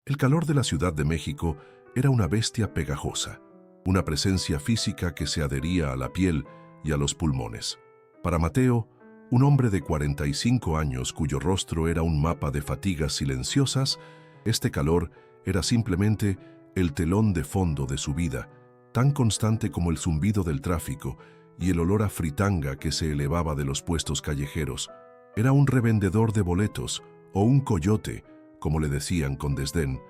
El calor de la Ciudad de México era una bestia pegajosa, una presencia física que se adhería a la piel y a los pulmones. Para Mateo, un hombre de 45 años cuyo rostro era un mapa de fatigas silenciosas, este calor era simplemente el telón de fondo de su vida, tan constante como el zumbido del tráfico y el olor a fritanga que se elevaba de los puestos callejeros. Era un revendedor de boletos o un coyote, como le decían con desdén,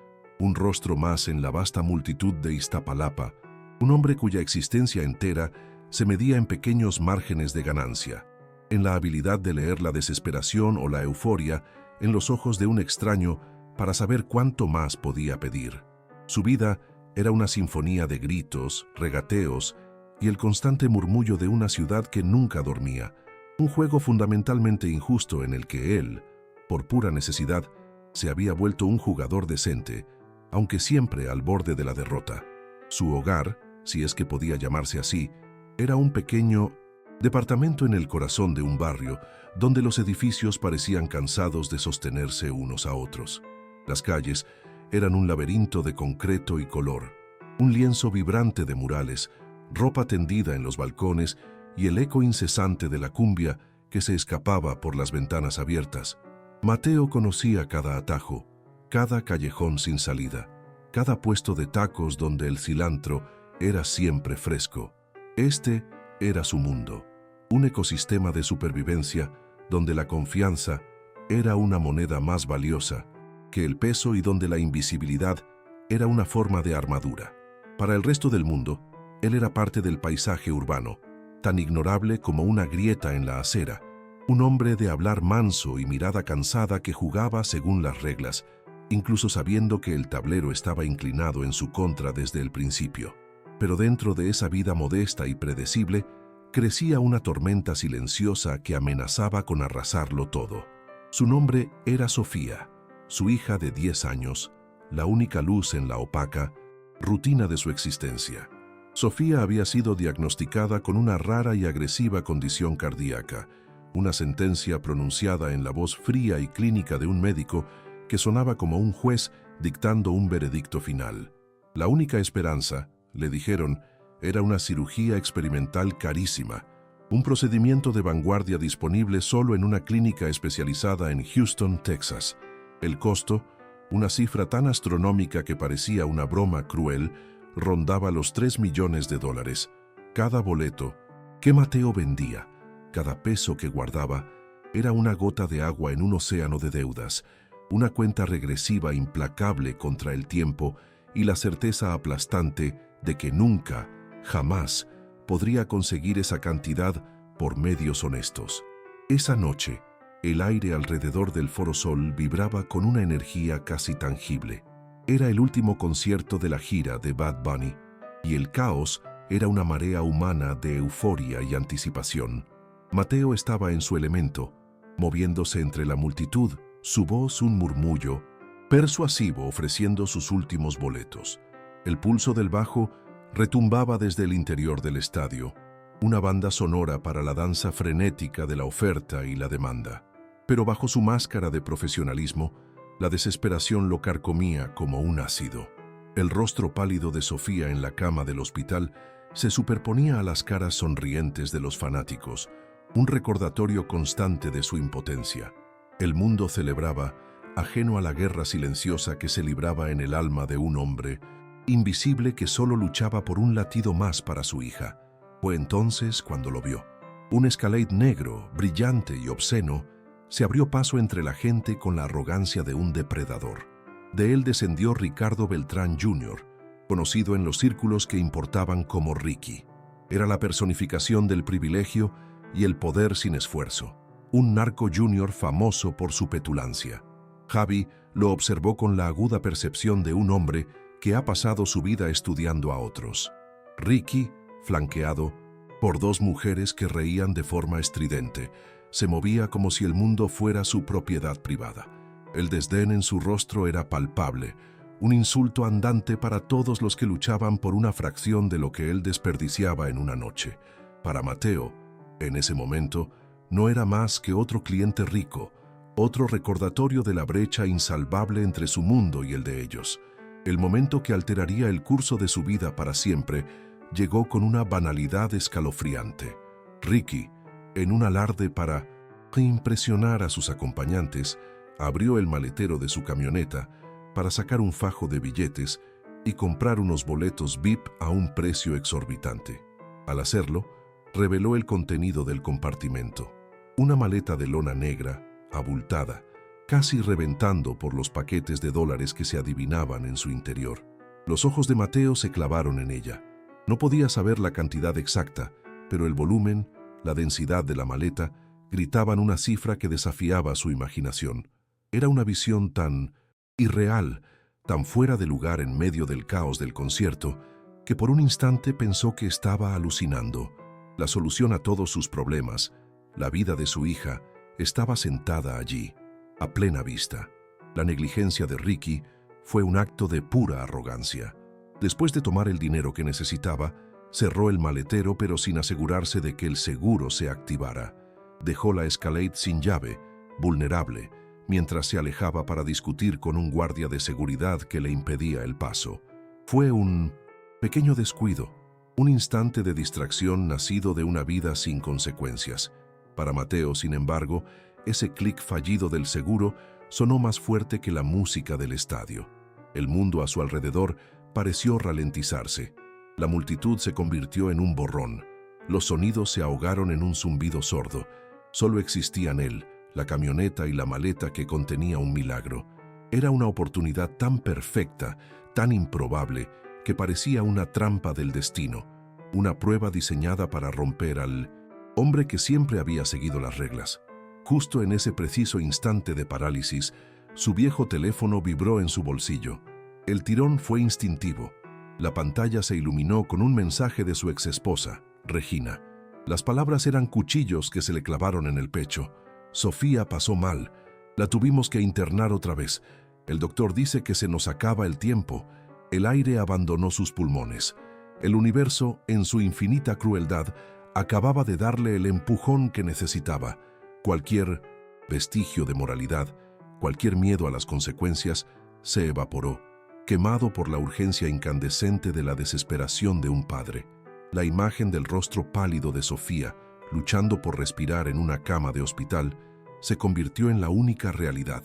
un rostro más en la vasta multitud de Iztapalapa, un hombre cuya existencia entera se medía en pequeños márgenes de ganancia, en la habilidad de leer la desesperación o la euforia en los ojos de un extraño para saber cuánto más podía pedir. Su vida era una sinfonía de gritos, regateos y el constante murmullo de una ciudad que nunca dormía, un juego fundamentalmente injusto en el que él, por pura necesidad, se había vuelto un jugador decente, aunque siempre al borde de la derrota. Su hogar, si es que podía llamarse así, era un pequeño departamento en el corazón de un barrio donde los edificios parecían cansados de sostenerse unos a otros. Las calles eran un laberinto de concreto y color, un lienzo vibrante de murales, ropa tendida en los balcones y el eco incesante de la cumbia que se escapaba por las ventanas abiertas. Mateo conocía cada atajo, cada callejón sin salida, cada puesto de tacos donde el cilantro era siempre fresco. Este era su mundo, un ecosistema de supervivencia donde la confianza era una moneda más valiosa que el peso y donde la invisibilidad era una forma de armadura. Para el resto del mundo, él era parte del paisaje urbano, tan ignorable como una grieta en la acera, un hombre de hablar manso y mirada cansada que jugaba según las reglas, incluso sabiendo que el tablero estaba inclinado en su contra desde el principio. Pero dentro de esa vida modesta y predecible, crecía una tormenta silenciosa que amenazaba con arrasarlo todo. Su nombre era Sofía, su hija de 10 años, la única luz en la opaca rutina de su existencia. Sofía había sido diagnosticada con una rara y agresiva condición cardíaca, una sentencia pronunciada en la voz fría y clínica de un médico que sonaba como un juez dictando un veredicto final. La única esperanza, le dijeron, era una cirugía experimental carísima, un procedimiento de vanguardia disponible solo en una clínica especializada en Houston, Texas. El costo, una cifra tan astronómica que parecía una broma cruel, rondaba los $3 millones. Cada boleto que Mateo vendía, cada peso que guardaba, era una gota de agua en un océano de deudas, una cuenta regresiva implacable contra el tiempo y la certeza aplastante de que nunca, jamás, podría conseguir esa cantidad por medios honestos. Esa noche, el aire alrededor del Foro Sol vibraba con una energía casi tangible. Era el último concierto de la gira de Bad Bunny, y el caos era una marea humana de euforia y anticipación. Mateo estaba en su elemento, moviéndose entre la multitud, su voz un murmullo persuasivo ofreciendo sus últimos boletos. El pulso del bajo retumbaba desde el interior del estadio, una banda sonora para la danza frenética de la oferta y la demanda. Pero bajo su máscara de profesionalismo, la desesperación lo carcomía como un ácido. El rostro pálido de Sofía en la cama del hospital se superponía a las caras sonrientes de los fanáticos, un recordatorio constante de su impotencia. El mundo celebraba, ajeno a la guerra silenciosa que se libraba en el alma de un hombre, invisible que solo luchaba por un latido más para su hija. Fue entonces cuando lo vio. Un Escalade negro, brillante y obsceno, se abrió paso entre la gente con la arrogancia de un depredador. De él descendió Ricardo Beltrán Jr., conocido en los círculos que importaban como Ricky. Era la personificación del privilegio y el poder sin esfuerzo, un narco junior famoso por su petulancia. Javi lo observó con la aguda percepción de un hombre que ha pasado su vida estudiando a otros. Ricky, flanqueado por 2 mujeres que reían de forma estridente, se movía como si el mundo fuera su propiedad privada. El desdén en su rostro era palpable, un insulto andante para todos los que luchaban por una fracción de lo que él desperdiciaba en una noche. Para Mateo, en ese momento, no era más que otro cliente rico, otro recordatorio de la brecha insalvable entre su mundo y el de ellos. El momento que alteraría el curso de su vida para siempre llegó con una banalidad escalofriante. Ricky, en un alarde para impresionar a sus acompañantes, abrió el maletero de su camioneta para sacar un fajo de billetes y comprar unos boletos VIP a un precio exorbitante. Al hacerlo, reveló el contenido del compartimento. Una maleta de lona negra, abultada, casi reventando por los paquetes de dólares que se adivinaban en su interior. Los ojos de Mateo se clavaron en ella. No podía saber la cantidad exacta, pero el volumen, la densidad de la maleta, gritaban una cifra que desafiaba su imaginación. Era una visión tan irreal, tan fuera de lugar en medio del caos del concierto, que por un instante pensó que estaba alucinando. La solución a todos sus problemas, la vida de su hija, estaba sentada allí, a plena vista. La negligencia de Ricky fue un acto de pura arrogancia. Después de tomar el dinero que necesitaba, cerró el maletero pero sin asegurarse de que el seguro se activara. Dejó la Escalade sin llave, vulnerable, mientras se alejaba para discutir con un guardia de seguridad que le impedía el paso. Fue un pequeño descuido, un instante de distracción nacido de una vida sin consecuencias. Para Mateo, sin embargo, ese clic fallido del seguro sonó más fuerte que la música del estadio. El mundo a su alrededor pareció ralentizarse. La multitud se convirtió en un borrón. Los sonidos se ahogaron en un zumbido sordo. Solo existían él, la camioneta y la maleta que contenía un milagro. Era una oportunidad tan perfecta, tan improbable, que parecía una trampa del destino, una prueba diseñada para romper al hombre que siempre había seguido las reglas. Justo en ese preciso instante de parálisis, su viejo teléfono vibró en su bolsillo. El tirón fue instintivo. La pantalla se iluminó con un mensaje de su exesposa, Regina. Las palabras eran cuchillos que se le clavaron en el pecho. Sofía pasó mal. La tuvimos que internar otra vez. El doctor dice que se nos acaba el tiempo. El aire abandonó sus pulmones. El universo, en su infinita crueldad, acababa de darle el empujón que necesitaba. Cualquier vestigio de moralidad, cualquier miedo a las consecuencias, se evaporó, quemado por la urgencia incandescente de la desesperación de un padre. La imagen del rostro pálido de Sofía, luchando por respirar en una cama de hospital, se convirtió en la única realidad.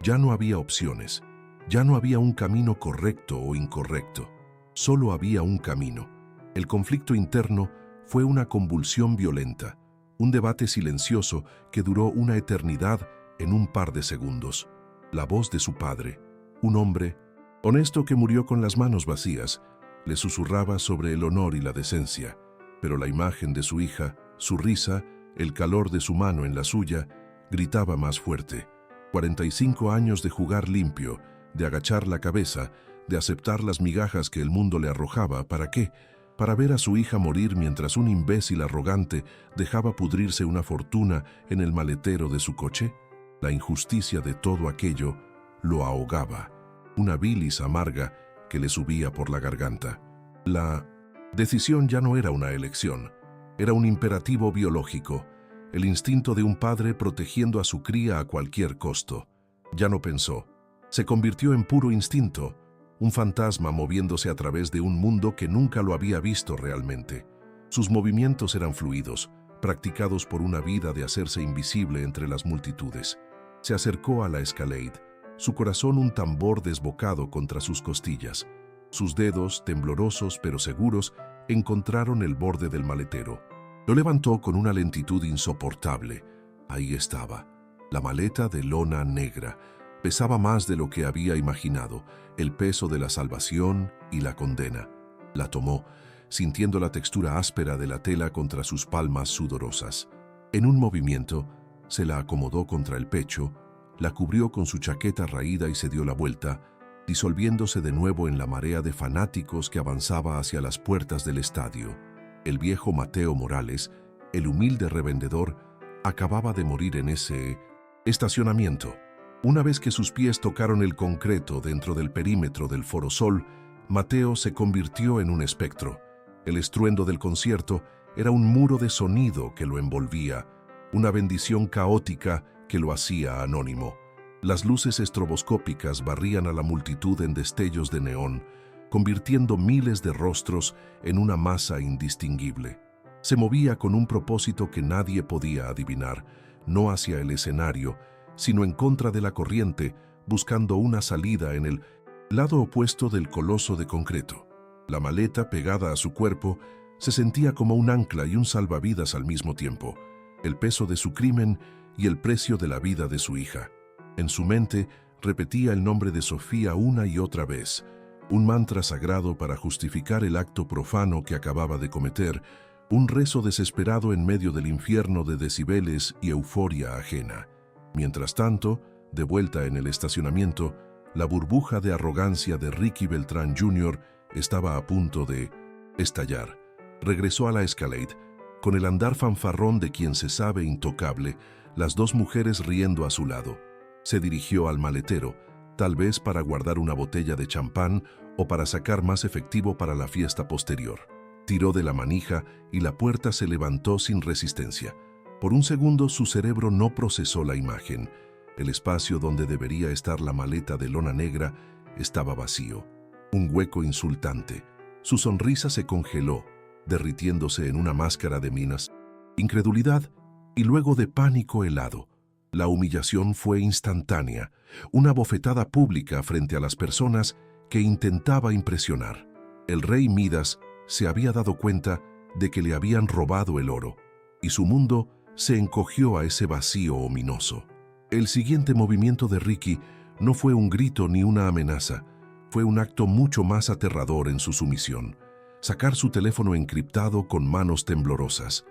Ya no había opciones. Ya no había un camino correcto o incorrecto. Solo había un camino. El conflicto interno fue una convulsión violenta, un debate silencioso que duró una eternidad en un par de segundos. La voz de su padre, un hombre honesto que murió con las manos vacías, le susurraba sobre el honor y la decencia, pero la imagen de su hija, su risa, el calor de su mano en la suya, gritaba más fuerte. 45 años de jugar limpio, de agachar la cabeza, de aceptar las migajas que el mundo le arrojaba. ¿Para qué? ¿Para ver a su hija morir mientras un imbécil arrogante dejaba pudrirse una fortuna en el maletero de su coche? La injusticia de todo aquello lo ahogaba, una bilis amarga que le subía por la garganta. La decisión ya no era una elección, era un imperativo biológico, el instinto de un padre protegiendo a su cría a cualquier costo. Ya no pensó, se convirtió en puro instinto, un fantasma moviéndose a través de un mundo que nunca lo había visto realmente. Sus movimientos eran fluidos, practicados por una vida de hacerse invisible entre las multitudes. Se acercó a la Escalade, su corazón un tambor desbocado contra sus costillas. Sus dedos, temblorosos pero seguros, encontraron el borde del maletero. Lo levantó con una lentitud insoportable. Ahí estaba, la maleta de lona negra. Pesaba más de lo que había imaginado, el peso de la salvación y la condena. La tomó, sintiendo la textura áspera de la tela contra sus palmas sudorosas. En un movimiento, se la acomodó contra el pecho, la cubrió con su chaqueta raída y se dio la vuelta, disolviéndose de nuevo en la marea de fanáticos que avanzaba hacia las puertas del estadio. El viejo Mateo Morales, el humilde revendedor, acababa de morir en ese estacionamiento. Una vez que sus pies tocaron el concreto dentro del perímetro del Forosol, Mateo se convirtió en un espectro. El estruendo del concierto era un muro de sonido que lo envolvía, una bendición caótica que lo hacía anónimo. Las luces estroboscópicas barrían a la multitud en destellos de neón, convirtiendo miles de rostros en una masa indistinguible. Se movía con un propósito que nadie podía adivinar, no hacia el escenario, sino en contra de la corriente, buscando una salida en el lado opuesto del coloso de concreto. La maleta, pegada a su cuerpo, se sentía como un ancla y un salvavidas al mismo tiempo, el peso de su crimen y el precio de la vida de su hija. En su mente repetía el nombre de Sofía una y otra vez, un mantra sagrado para justificar el acto profano que acababa de cometer, un rezo desesperado en medio del infierno de decibeles y euforia ajena. Mientras tanto, de vuelta en el estacionamiento, la burbuja de arrogancia de Ricky Beltrán Jr. estaba a punto de estallar. Regresó a la Escalade, con el andar fanfarrón de quien se sabe intocable, las dos mujeres riendo a su lado. Se dirigió al maletero, tal vez para guardar una botella de champán o para sacar más efectivo para la fiesta posterior. Tiró de la manija y la puerta se levantó sin resistencia. Por un segundo su cerebro no procesó la imagen. El espacio donde debería estar la maleta de lona negra estaba vacío. Un hueco insultante. Su sonrisa se congeló, derritiéndose en una máscara de minas, incredulidad y luego de pánico helado. La humillación fue instantánea, una bofetada pública frente a las personas que intentaba impresionar. El rey Midas se había dado cuenta de que le habían robado el oro, y su mundo se encogió a ese vacío ominoso. El siguiente movimiento de Ricky no fue un grito ni una amenaza, fue un acto mucho más aterrador en su sumisión. Sacar su teléfono encriptado con manos temblorosas.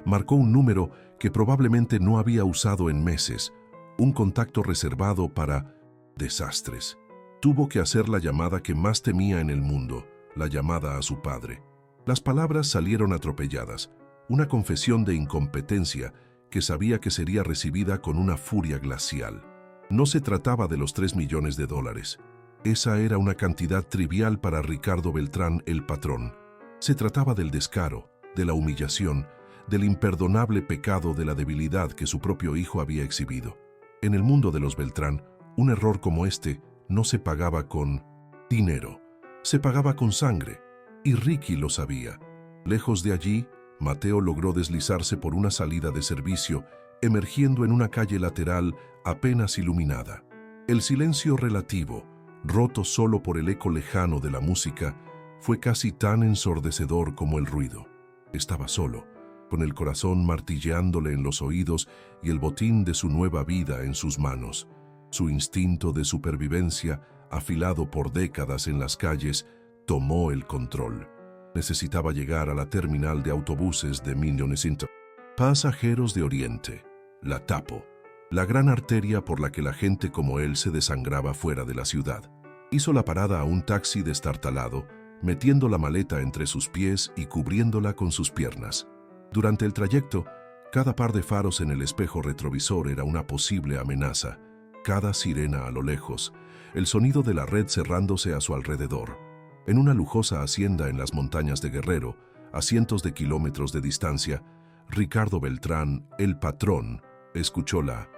Marcó un número que probablemente no había usado en meses, un contacto reservado para desastres. Tuvo que hacer la llamada que más temía en el mundo, la llamada a su padre. Las palabras salieron atropelladas, una confesión de incompetencia que sabía que sería recibida con una furia glacial. No se trataba de los $3 millones. Esa era una cantidad trivial para Ricardo Beltrán, el patrón. Se trataba del descaro, de la humillación, del imperdonable pecado de la debilidad que su propio hijo había exhibido. En el mundo de los Beltrán, un error como este no se pagaba con dinero, se pagaba con sangre, y Ricky lo sabía. Lejos de allí, Mateo logró deslizarse por una salida de servicio, emergiendo en una calle lateral apenas iluminada. El silencio relativo, roto solo por el eco lejano de la música, fue casi tan ensordecedor como el ruido. Estaba solo, con el corazón martilleándole en los oídos y el botín de su nueva vida en sus manos. Su instinto de supervivencia, afilado por décadas en las calles, tomó el control. Necesitaba llegar a la terminal de autobuses de Minneoncinto. Pasajeros de Oriente, la Tapo, la gran arteria por la que la gente como él se desangraba fuera de la ciudad. Hizo la parada a un taxi destartalado, metiendo la maleta entre sus pies y cubriéndola con sus piernas. Durante el trayecto, cada par de faros en el espejo retrovisor era una posible amenaza, cada sirena a lo lejos, el sonido de la red cerrándose a su alrededor. En una lujosa hacienda en las montañas de Guerrero, a cientos de kilómetros de distancia, Ricardo Beltrán, el patrón, escuchó la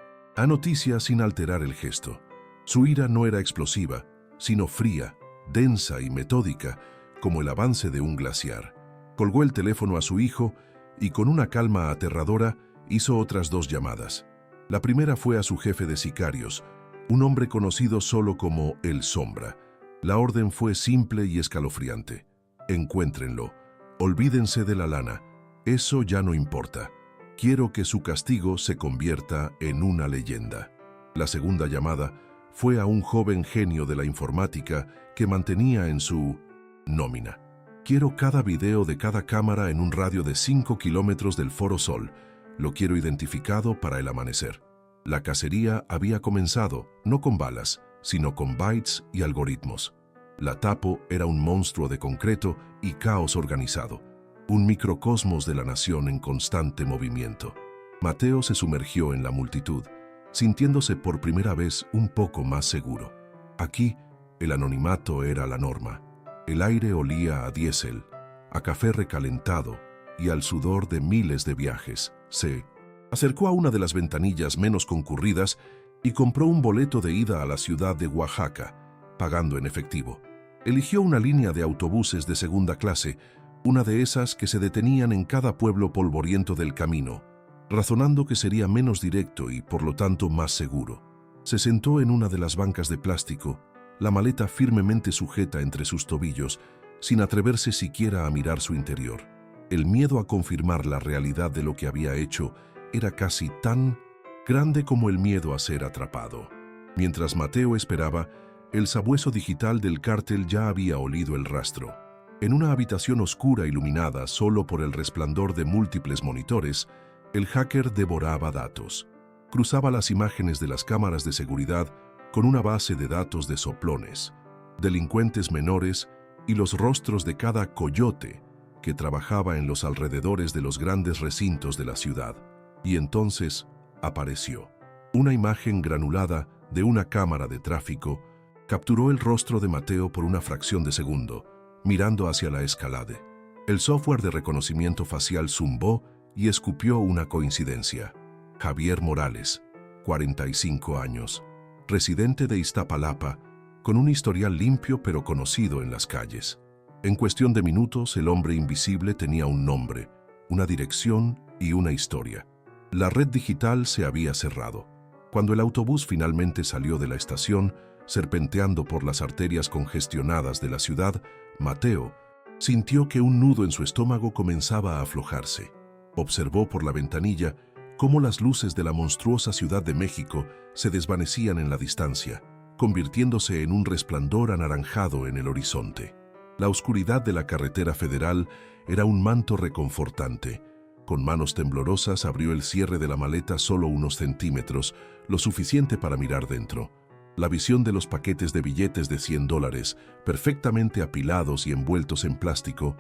noticia sin alterar el gesto. Su ira no era explosiva, sino fría, densa y metódica, como el avance de un glaciar. Colgó el teléfono a su hijo y con una calma aterradora hizo otras 2 llamadas. La primera fue a su jefe de sicarios, un hombre conocido solo como El Sombra. La orden fue simple y escalofriante. Encuéntrenlo. Olvídense de la lana. Eso ya no importa. Quiero que su castigo se convierta en una leyenda. La segunda llamada fue a un joven genio de la informática que mantenía en su nómina. Quiero cada video de cada cámara en un radio de 5 kilómetros del Foro Sol. Lo quiero identificado para el amanecer. La cacería había comenzado, no con balas, sino con bytes y algoritmos. La Tapo era un monstruo de concreto y caos organizado, un microcosmos de la nación en constante movimiento. Mateo se sumergió en la multitud, sintiéndose por primera vez un poco más seguro. Aquí, el anonimato era la norma. El aire olía a diésel, a café recalentado y al sudor de miles de viajes. Se Acercó a una de las ventanillas menos concurridas y compró un boleto de ida a la ciudad de Oaxaca, pagando en efectivo. Eligió una línea de autobuses de segunda clase, una de esas que se detenían en cada pueblo polvoriento del camino, razonando que sería menos directo y, por lo tanto, más seguro. Se sentó en una de las bancas de plástico, la maleta firmemente sujeta entre sus tobillos, sin atreverse siquiera a mirar su interior. El miedo a confirmar la realidad de lo que había hecho era casi tan grande como el miedo a ser atrapado. Mientras Mateo esperaba, el sabueso digital del cártel ya había olido el rastro. En una habitación oscura iluminada solo por el resplandor de múltiples monitores, el hacker devoraba datos. Cruzaba las imágenes de las cámaras de seguridad con una base de datos de soplones, delincuentes menores y los rostros de cada coyote que trabajaba en los alrededores de los grandes recintos de la ciudad. Y entonces apareció. Una imagen granulada de una cámara de tráfico capturó el rostro de Mateo por una fracción de segundo, mirando hacia la escalade. El software de reconocimiento facial zumbó y escupió una coincidencia. Javier Morales, 45 años, residente de Iztapalapa, con un historial limpio pero conocido en las calles. En cuestión de minutos, el hombre invisible tenía un nombre, una dirección y una historia. La red digital se había cerrado. Cuando el autobús finalmente salió de la estación, serpenteando por las arterias congestionadas de la ciudad, Mateo sintió que un nudo en su estómago comenzaba a aflojarse. Observó por la ventanilla cómo las luces de la monstruosa Ciudad de México se desvanecían en la distancia, convirtiéndose en un resplandor anaranjado en el horizonte. La oscuridad de la carretera federal era un manto reconfortante. Con manos temblorosas abrió el cierre de la maleta solo unos centímetros, lo suficiente para mirar dentro. La visión de los paquetes de billetes de $100, perfectamente apilados y envueltos en plástico,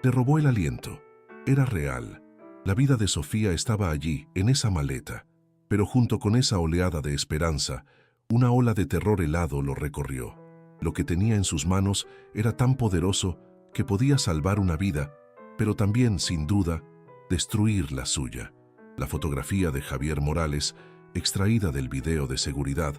le robó el aliento. Era real. La vida de Sofía estaba allí, en esa maleta. Pero junto con esa oleada de esperanza, una ola de terror helado lo recorrió. Lo que tenía en sus manos era tan poderoso que podía salvar una vida, pero también, sin duda, destruir la suya. La fotografía de Javier Morales, extraída del video de seguridad,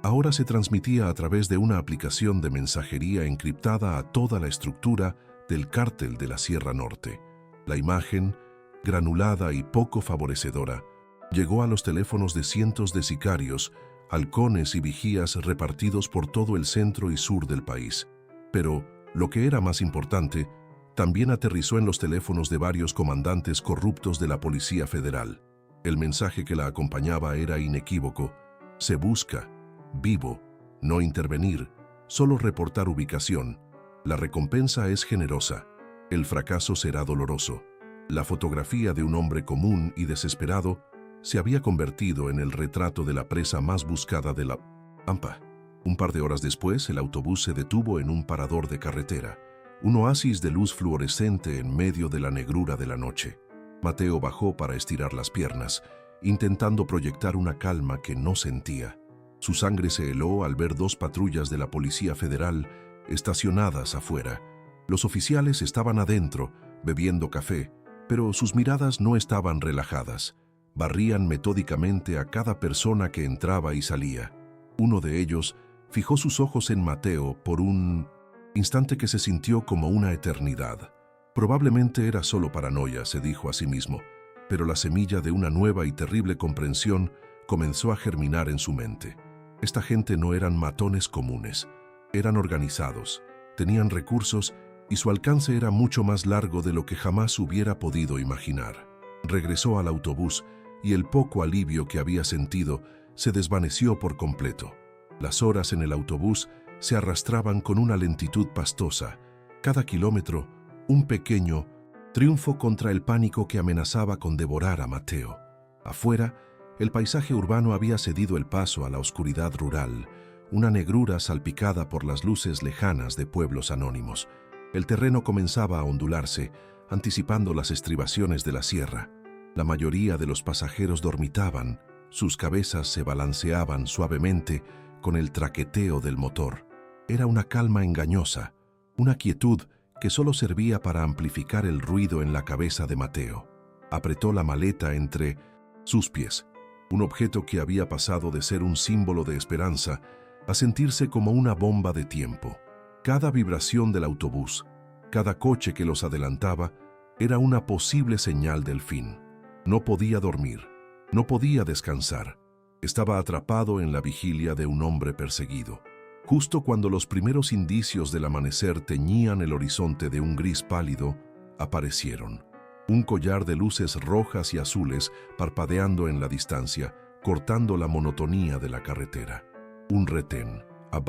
ahora se transmitía a través de una aplicación de mensajería encriptada a toda la estructura del cártel de la Sierra Norte. La imagen, granulada y poco favorecedora, llegó a los teléfonos de cientos de sicarios, halcones y vigías repartidos por todo el centro y sur del país. Pero, lo que era más importante, también aterrizó en los teléfonos de varios comandantes corruptos de la Policía Federal. El mensaje que la acompañaba era inequívoco: se busca, vivo, no intervenir, solo reportar ubicación. La recompensa es generosa, el fracaso será doloroso. La fotografía de un hombre común y desesperado se había convertido en el retrato de la presa más buscada de la Pampa. Un par de horas después, el autobús se detuvo en un parador de carretera, un oasis de luz fluorescente en medio de la negrura de la noche. Mateo bajó para estirar las piernas, intentando proyectar una calma que no sentía. Su sangre se heló al ver dos patrullas de la Policía Federal estacionadas afuera. Los oficiales estaban adentro, bebiendo café, pero sus miradas no estaban relajadas. Barrían metódicamente a cada persona que entraba y salía. Uno de ellos fijó sus ojos en Mateo por un instante que se sintió como una eternidad. Probablemente era solo paranoia, se dijo a sí mismo, pero la semilla de una nueva y terrible comprensión comenzó a germinar en su mente. Esta gente no eran matones comunes, eran organizados, tenían recursos y su alcance era mucho más largo de lo que jamás hubiera podido imaginar. Regresó al autobús y el poco alivio que había sentido se desvaneció por completo. Las horas en el autobús se arrastraban con una lentitud pastosa. Cada kilómetro, un pequeño triunfo contra el pánico que amenazaba con devorar a Mateo. Afuera, el paisaje urbano había cedido el paso a la oscuridad rural, una negrura salpicada por las luces lejanas de pueblos anónimos. El terreno comenzaba a ondularse, anticipando las estribaciones de la sierra. La mayoría de los pasajeros dormitaban, sus cabezas se balanceaban suavemente con el traqueteo del motor. Era una calma engañosa, una quietud que solo servía para amplificar el ruido en la cabeza de Mateo. Apretó la maleta entre Sus pies, un objeto que había pasado de ser un símbolo de esperanza a sentirse como una bomba de tiempo. Cada vibración del autobús, cada coche que los adelantaba, era una posible señal del fin. No podía dormir, no podía descansar. Estaba atrapado en la vigilia de un hombre perseguido. Justo cuando los primeros indicios del amanecer teñían el horizonte de un gris pálido, aparecieron. Un collar de luces rojas y azules parpadeando en la distancia, cortando la monotonía de la carretera. Un retén, a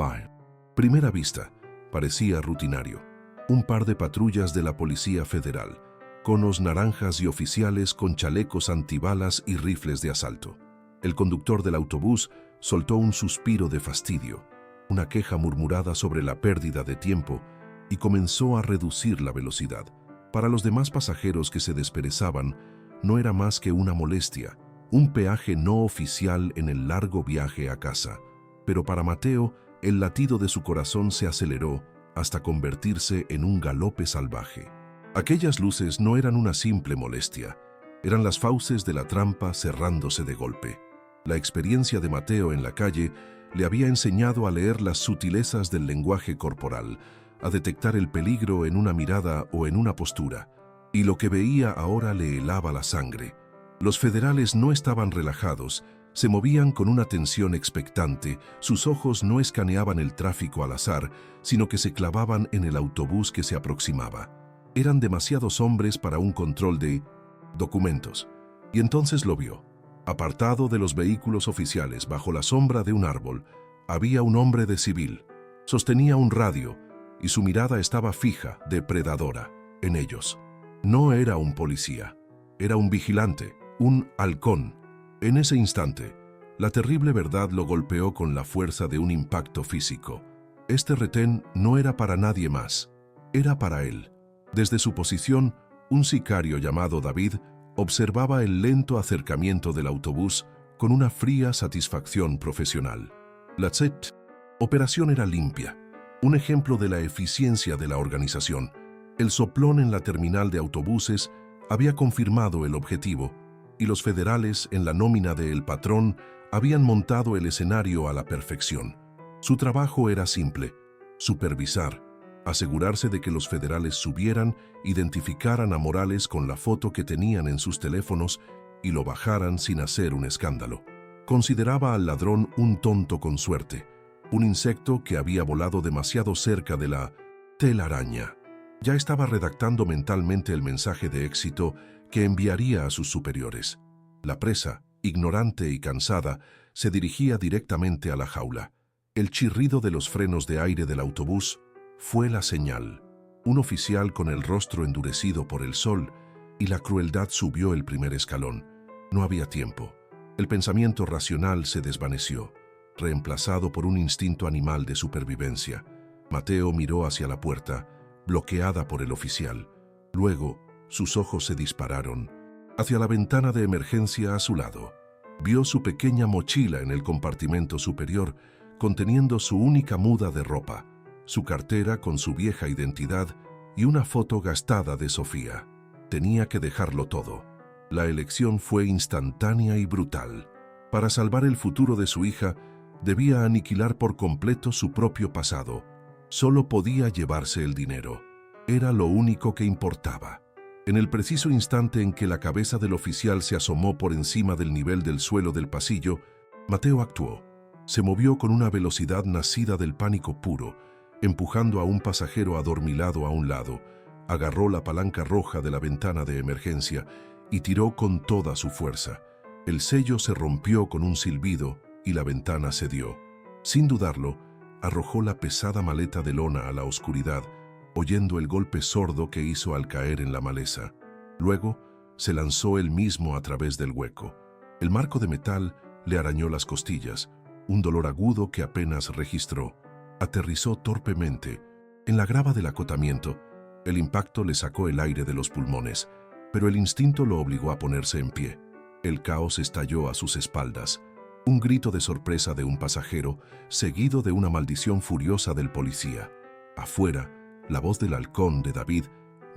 primera vista, parecía rutinario. Un par de patrullas de la Policía Federal, conos naranjas y oficiales con chalecos antibalas y rifles de asalto. El conductor del autobús soltó un suspiro de fastidio, una queja murmurada sobre la pérdida de tiempo, y comenzó a reducir la velocidad. Para los demás pasajeros que se desperezaban, no era más que una molestia, un peaje no oficial en el largo viaje a casa. Pero para Mateo, el latido de su corazón se aceleró hasta convertirse en un galope salvaje. Aquellas luces no eran una simple molestia, eran las fauces de la trampa cerrándose de golpe. La experiencia de Mateo en la calle le había enseñado a leer las sutilezas del lenguaje corporal, a detectar el peligro en una mirada o en una postura, y lo que veía ahora le helaba la sangre. Los federales no estaban relajados, se movían con una tensión expectante, sus ojos no escaneaban el tráfico al azar, sino que se clavaban en el autobús que se aproximaba. Eran demasiados hombres para un control de documentos. Y entonces lo vio. Apartado de los vehículos oficiales, bajo la sombra de un árbol, había un hombre de civil. Sostenía un radio, y su mirada estaba fija, depredadora, en ellos. No era un policía, era un vigilante, un halcón. En ese instante, la terrible verdad lo golpeó con la fuerza de un impacto físico. Este retén no era para nadie más, era para él. Desde su posición, un sicario llamado David observaba el lento acercamiento del autobús con una fría satisfacción profesional. La operación era limpia, un ejemplo de la eficiencia de la organización. El soplón en la terminal de autobuses había confirmado el objetivo, y los federales, en la nómina de El Patrón, habían montado el escenario a la perfección. Su trabajo era simple: supervisar, asegurarse de que los federales subieran, identificaran a Morales con la foto que tenían en sus teléfonos y lo bajaran sin hacer un escándalo. Consideraba al ladrón un tonto con suerte, un insecto que había volado demasiado cerca de la telaraña. Ya estaba redactando mentalmente el mensaje de éxito que enviaría a sus superiores. La presa, ignorante y cansada, se dirigía directamente a la jaula. El chirrido de los frenos de aire del autobús fue la señal. Un oficial con el rostro endurecido por el sol, y la crueldad subió el primer escalón. No había tiempo. El pensamiento racional se desvaneció, reemplazado por un instinto animal de supervivencia. Mateo miró hacia la puerta, bloqueada por el oficial. Luego, sus ojos se dispararon hacia la ventana de emergencia a su lado. Vio su pequeña mochila en el compartimento superior, conteniendo su única muda de ropa, su cartera con su vieja identidad y una foto gastada de Sofía. Tenía que dejarlo todo. La elección fue instantánea y brutal. Para salvar el futuro de su hija, debía aniquilar por completo su propio pasado. Solo podía llevarse el dinero. Era lo único que importaba. En el preciso instante en que la cabeza del oficial se asomó por encima del nivel del suelo del pasillo, Mateo actuó. Se movió con una velocidad nacida del pánico puro, empujando a un pasajero adormilado a un lado, agarró la palanca roja de la ventana de emergencia y tiró con toda su fuerza. El sello se rompió con un silbido y la ventana cedió. Sin dudarlo, arrojó la pesada maleta de lona a la oscuridad, oyendo el golpe sordo que hizo al caer en la maleza. Luego, se lanzó él mismo a través del hueco. El marco de metal le arañó las costillas, un dolor agudo que apenas registró. Aterrizó torpemente. En la grava del acotamiento, el impacto le sacó el aire de los pulmones, pero el instinto lo obligó a ponerse en pie. El caos estalló a sus espaldas. Un grito de sorpresa de un pasajero, seguido de una maldición furiosa del policía. Afuera, la voz del halcón de David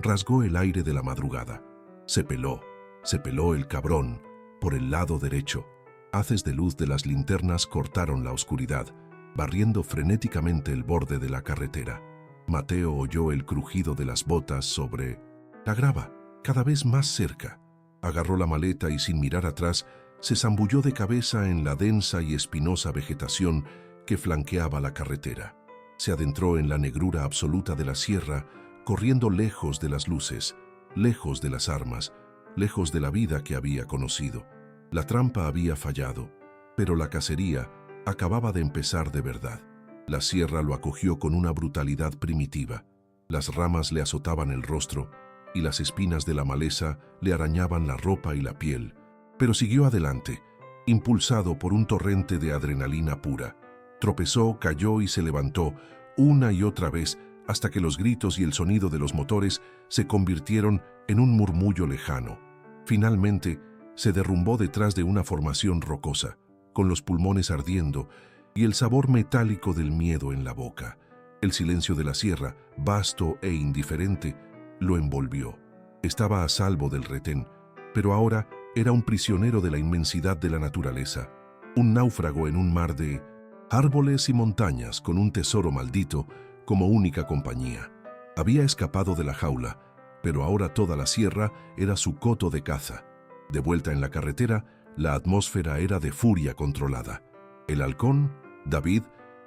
rasgó el aire de la madrugada. Se peló el cabrón, por el lado derecho. Haces de luz de las linternas cortaron la oscuridad, barriendo frenéticamente el borde de la carretera. Mateo oyó el crujido de las botas sobre la grava, cada vez más cerca. Agarró la maleta y sin mirar atrás, se zambulló de cabeza en la densa y espinosa vegetación que flanqueaba la carretera. Se adentró en la negrura absoluta de la sierra, corriendo lejos de las luces, lejos de las armas, lejos de la vida que había conocido. La trampa había fallado, pero la cacería acababa de empezar de verdad. La sierra lo acogió con una brutalidad primitiva. Las ramas le azotaban el rostro y las espinas de la maleza le arañaban la ropa y la piel, pero siguió adelante, impulsado por un torrente de adrenalina pura. Tropezó, cayó y se levantó una y otra vez hasta que los gritos y el sonido de los motores se convirtieron en un murmullo lejano. Finalmente, se derrumbó detrás de una formación rocosa, con los pulmones ardiendo y el sabor metálico del miedo en la boca. El silencio de la sierra, vasto e indiferente, lo envolvió. Estaba a salvo del retén, pero ahora era un prisionero de la inmensidad de la naturaleza, un náufrago en un mar de árboles y montañas con un tesoro maldito como única compañía. Había escapado de la jaula, pero ahora toda la sierra era su coto de caza. De vuelta en la carretera, la atmósfera era de furia controlada. El halcón, David,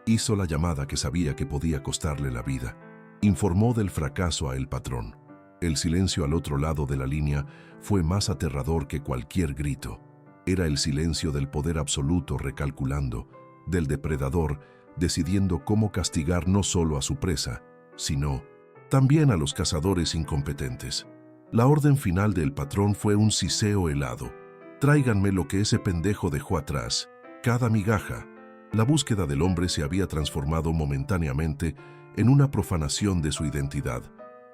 hizo la llamada que sabía que podía costarle la vida. Informó del fracaso a el patrón. El silencio al otro lado de la línea fue más aterrador que cualquier grito. Era el silencio del poder absoluto recalculando, del depredador decidiendo cómo castigar no solo a su presa, sino también a los cazadores incompetentes. La orden final del patrón fue un siseo helado. Tráiganme lo que ese pendejo dejó atrás, cada migaja. La búsqueda del hombre se había transformado momentáneamente en una profanación de su identidad.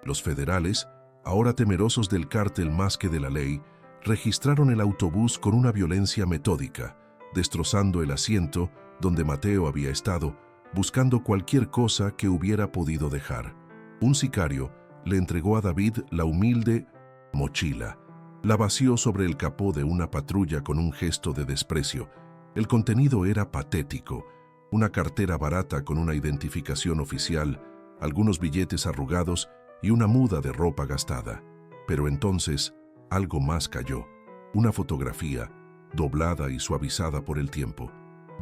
Los federales, ahora temerosos del cártel más que de la ley, registraron el autobús con una violencia metódica, destrozando el asiento donde Mateo había estado, buscando cualquier cosa que hubiera podido dejar. Un sicario le entregó a David la humilde mochila. La vació sobre el capó de una patrulla con un gesto de desprecio. El contenido era patético. Una cartera barata con una identificación oficial, algunos billetes arrugados y una muda de ropa gastada. Pero entonces, algo más cayó. Una fotografía, doblada y suavizada por el tiempo.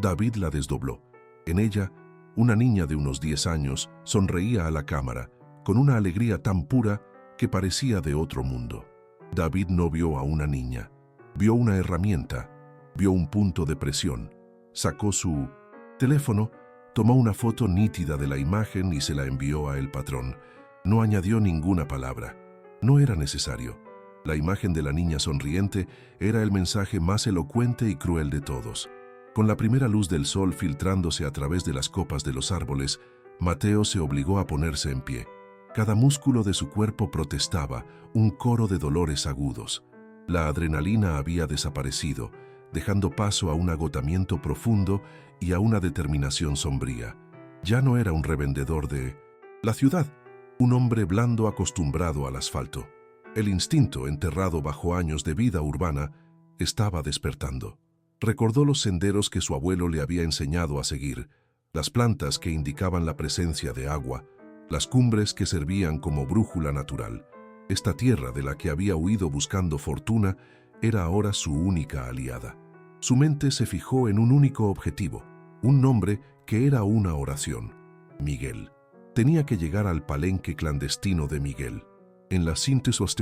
David la desdobló. En ella, una niña de unos 10 años sonreía a la cámara, con una alegría tan pura que parecía de otro mundo. David no vio a una niña, vio una herramienta, vio un punto de presión. Sacó su teléfono, tomó una foto nítida de la imagen y se la envió a el patrón. No añadió ninguna palabra. No era necesario. La imagen de la niña sonriente era el mensaje más elocuente y cruel de todos. Con la primera luz del sol filtrándose a través de las copas de los árboles, Mateo se obligó a ponerse en pie. Cada músculo de su cuerpo protestaba, un coro de dolores agudos. La adrenalina había desaparecido, dejando paso a un agotamiento profundo y a una determinación sombría. Ya no era un revendedor de la ciudad, un hombre blando acostumbrado al asfalto. El instinto, enterrado bajo años de vida urbana, estaba despertando. Recordó los senderos que su abuelo le había enseñado a seguir, las plantas que indicaban la presencia de agua, las cumbres que servían como brújula natural. Esta tierra de la que había huido buscando fortuna era ahora su única aliada. Su mente se fijó en un único objetivo, un nombre que era una oración: Miguel. Tenía que llegar al palenque clandestino de Miguel. En la síntesis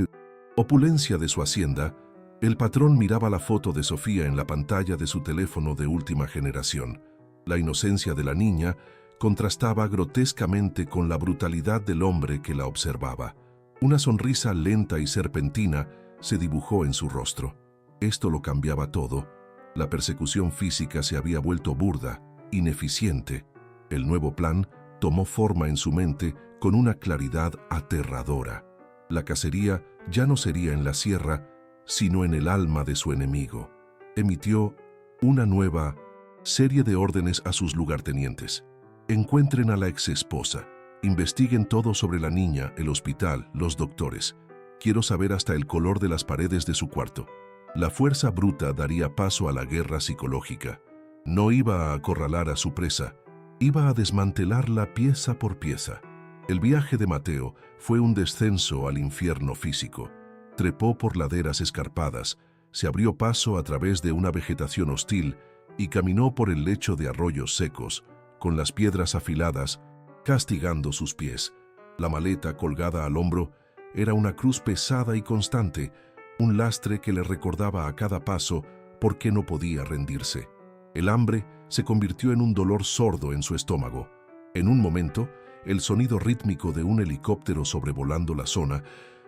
opulencia de su hacienda, el patrón miraba la foto de Sofía en la pantalla de su teléfono de última generación. La inocencia de la niña contrastaba grotescamente con la brutalidad del hombre que la observaba. Una sonrisa lenta y serpentina se dibujó en su rostro. Esto lo cambiaba todo. La persecución física se había vuelto burda, ineficiente. El nuevo plan tomó forma en su mente con una claridad aterradora. La cacería ya no sería en la sierra, sino en el alma de su enemigo. Emitió una nueva serie de órdenes a sus lugartenientes. Encuentren a la exesposa. Investiguen todo sobre la niña, el hospital, los doctores. Quiero saber hasta el color de las paredes de su cuarto. La fuerza bruta daría paso a la guerra psicológica. No iba a acorralar a su presa, iba a desmantelarla pieza por pieza. El viaje de Mateo fue un descenso al infierno físico. Trepó por laderas escarpadas, se abrió paso a través de una vegetación hostil y caminó por el lecho de arroyos secos, con las piedras afiladas, castigando sus pies. La maleta colgada al hombro era una cruz pesada y constante, un lastre que le recordaba a cada paso por qué no podía rendirse. El hambre se convirtió en un dolor sordo en su estómago. En un momento, el sonido rítmico de un helicóptero sobrevolando la zona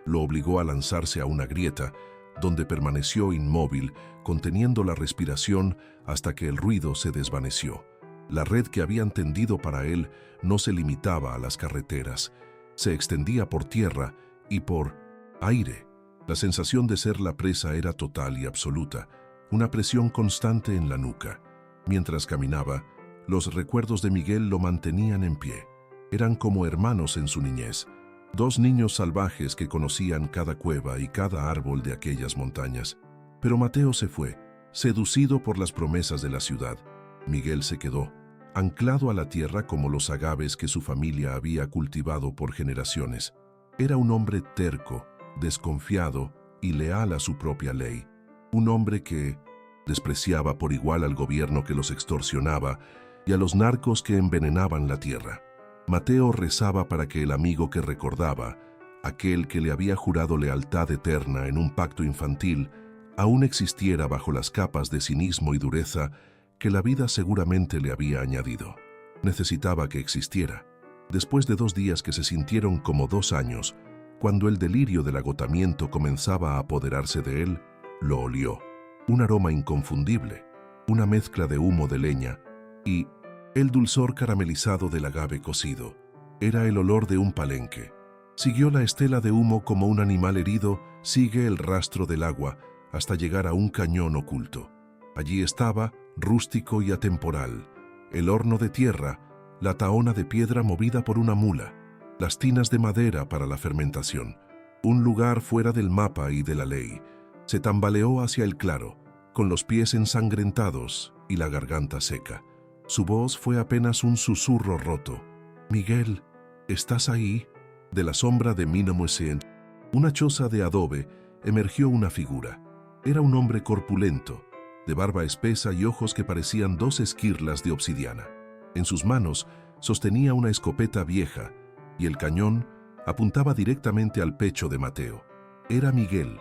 lo obligó a lanzarse a una grieta, donde permaneció inmóvil, conteniendo la respiración hasta que el ruido se desvaneció. La red que habían tendido para él no se limitaba a las carreteras, se extendía por tierra y por aire. La sensación de ser la presa era total y absoluta, una presión constante en la nuca. Mientras caminaba, los recuerdos de Miguel lo mantenían en pie. Eran como hermanos en su niñez, dos niños salvajes que conocían cada cueva y cada árbol de aquellas montañas. Pero Mateo se fue, seducido por las promesas de la ciudad. Miguel se quedó, anclado a la tierra como los agaves que su familia había cultivado por generaciones. Era un hombre terco, desconfiado y leal a su propia ley. Un hombre que despreciaba por igual al gobierno que los extorsionaba y a los narcos que envenenaban la tierra. Mateo rezaba para que el amigo que recordaba, aquel que le había jurado lealtad eterna en un pacto infantil, aún existiera bajo las capas de cinismo y dureza que la vida seguramente le había añadido. Necesitaba que existiera. Después de 2 días que se sintieron como 2 años, cuando el delirio del agotamiento comenzaba a apoderarse de él, lo olió. Un aroma inconfundible, una mezcla de humo de leña y el dulzor caramelizado del agave cocido. Era el olor de un palenque. Siguió la estela de humo como un animal herido sigue el rastro del agua hasta llegar a un cañón oculto. Allí estaba, rústico y atemporal, el horno de tierra, la tahona de piedra movida por una mula, las tinas de madera para la fermentación. Un lugar fuera del mapa y de la ley. Se tambaleó hacia el claro, con los pies ensangrentados y la garganta seca. Su voz fue apenas un susurro roto. «Miguel, ¿estás ahí?» De la sombra de Minamucen, una choza de adobe, emergió una figura. Era un hombre corpulento, de barba espesa y ojos que parecían 2 esquirlas de obsidiana. En sus manos sostenía una escopeta vieja y el cañón apuntaba directamente al pecho de Mateo. Era Miguel.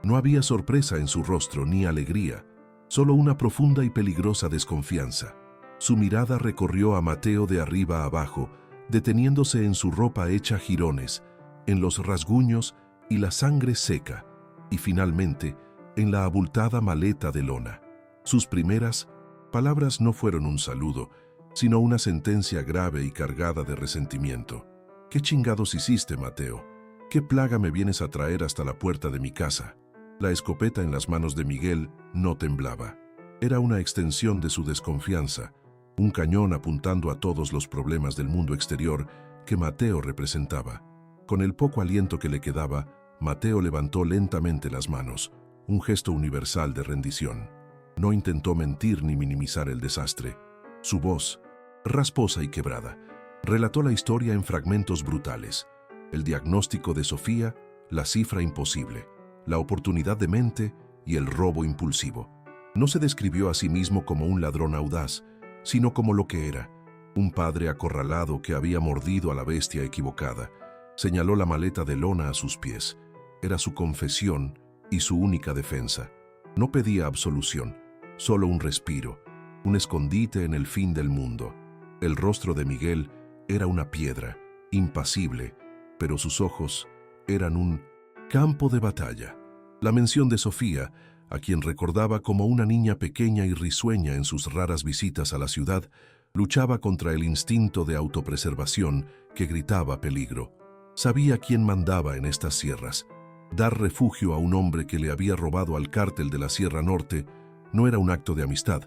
No había sorpresa en su rostro ni alegría, solo una profunda y peligrosa desconfianza. Su mirada recorrió a Mateo de arriba a abajo, deteniéndose en su ropa hecha jirones, en los rasguños y la sangre seca, y finalmente en la abultada maleta de lona. Sus primeras palabras no fueron un saludo, sino una sentencia grave y cargada de resentimiento. «¿Qué chingados hiciste, Mateo? ¿Qué plaga me vienes a traer hasta la puerta de mi casa?» La escopeta en las manos de Miguel no temblaba. Era una extensión de su desconfianza, un cañón apuntando a todos los problemas del mundo exterior que Mateo representaba. Con el poco aliento que le quedaba, Mateo levantó lentamente las manos, un gesto universal de rendición. No intentó mentir ni minimizar el desastre. Su voz, rasposa y quebrada, relató la historia en fragmentos brutales. El diagnóstico de Sofía, la cifra imposible, la oportunidad de mente y el robo impulsivo. No se describió a sí mismo como un ladrón audaz, sino como lo que era, un padre acorralado que había mordido a la bestia equivocada. Señaló la maleta de lona a sus pies. Era su confesión y su única defensa. No pedía absolución, solo un respiro, un escondite en el fin del mundo. El rostro de Miguel era una piedra, impasible, pero sus ojos eran un campo de batalla. La mención de Sofía, a quien recordaba como una niña pequeña y risueña en sus raras visitas a la ciudad, luchaba contra el instinto de autopreservación que gritaba peligro. Sabía quién mandaba en estas sierras. Dar refugio a un hombre que le había robado al cártel de la Sierra Norte no era un acto de amistad,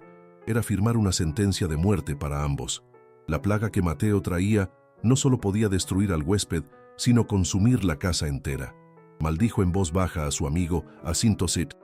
era firmar una sentencia de muerte para ambos. La plaga que Mateo traía no solo podía destruir al huésped, sino consumir la casa entera. Maldijo en voz baja a su amigo Asintosit.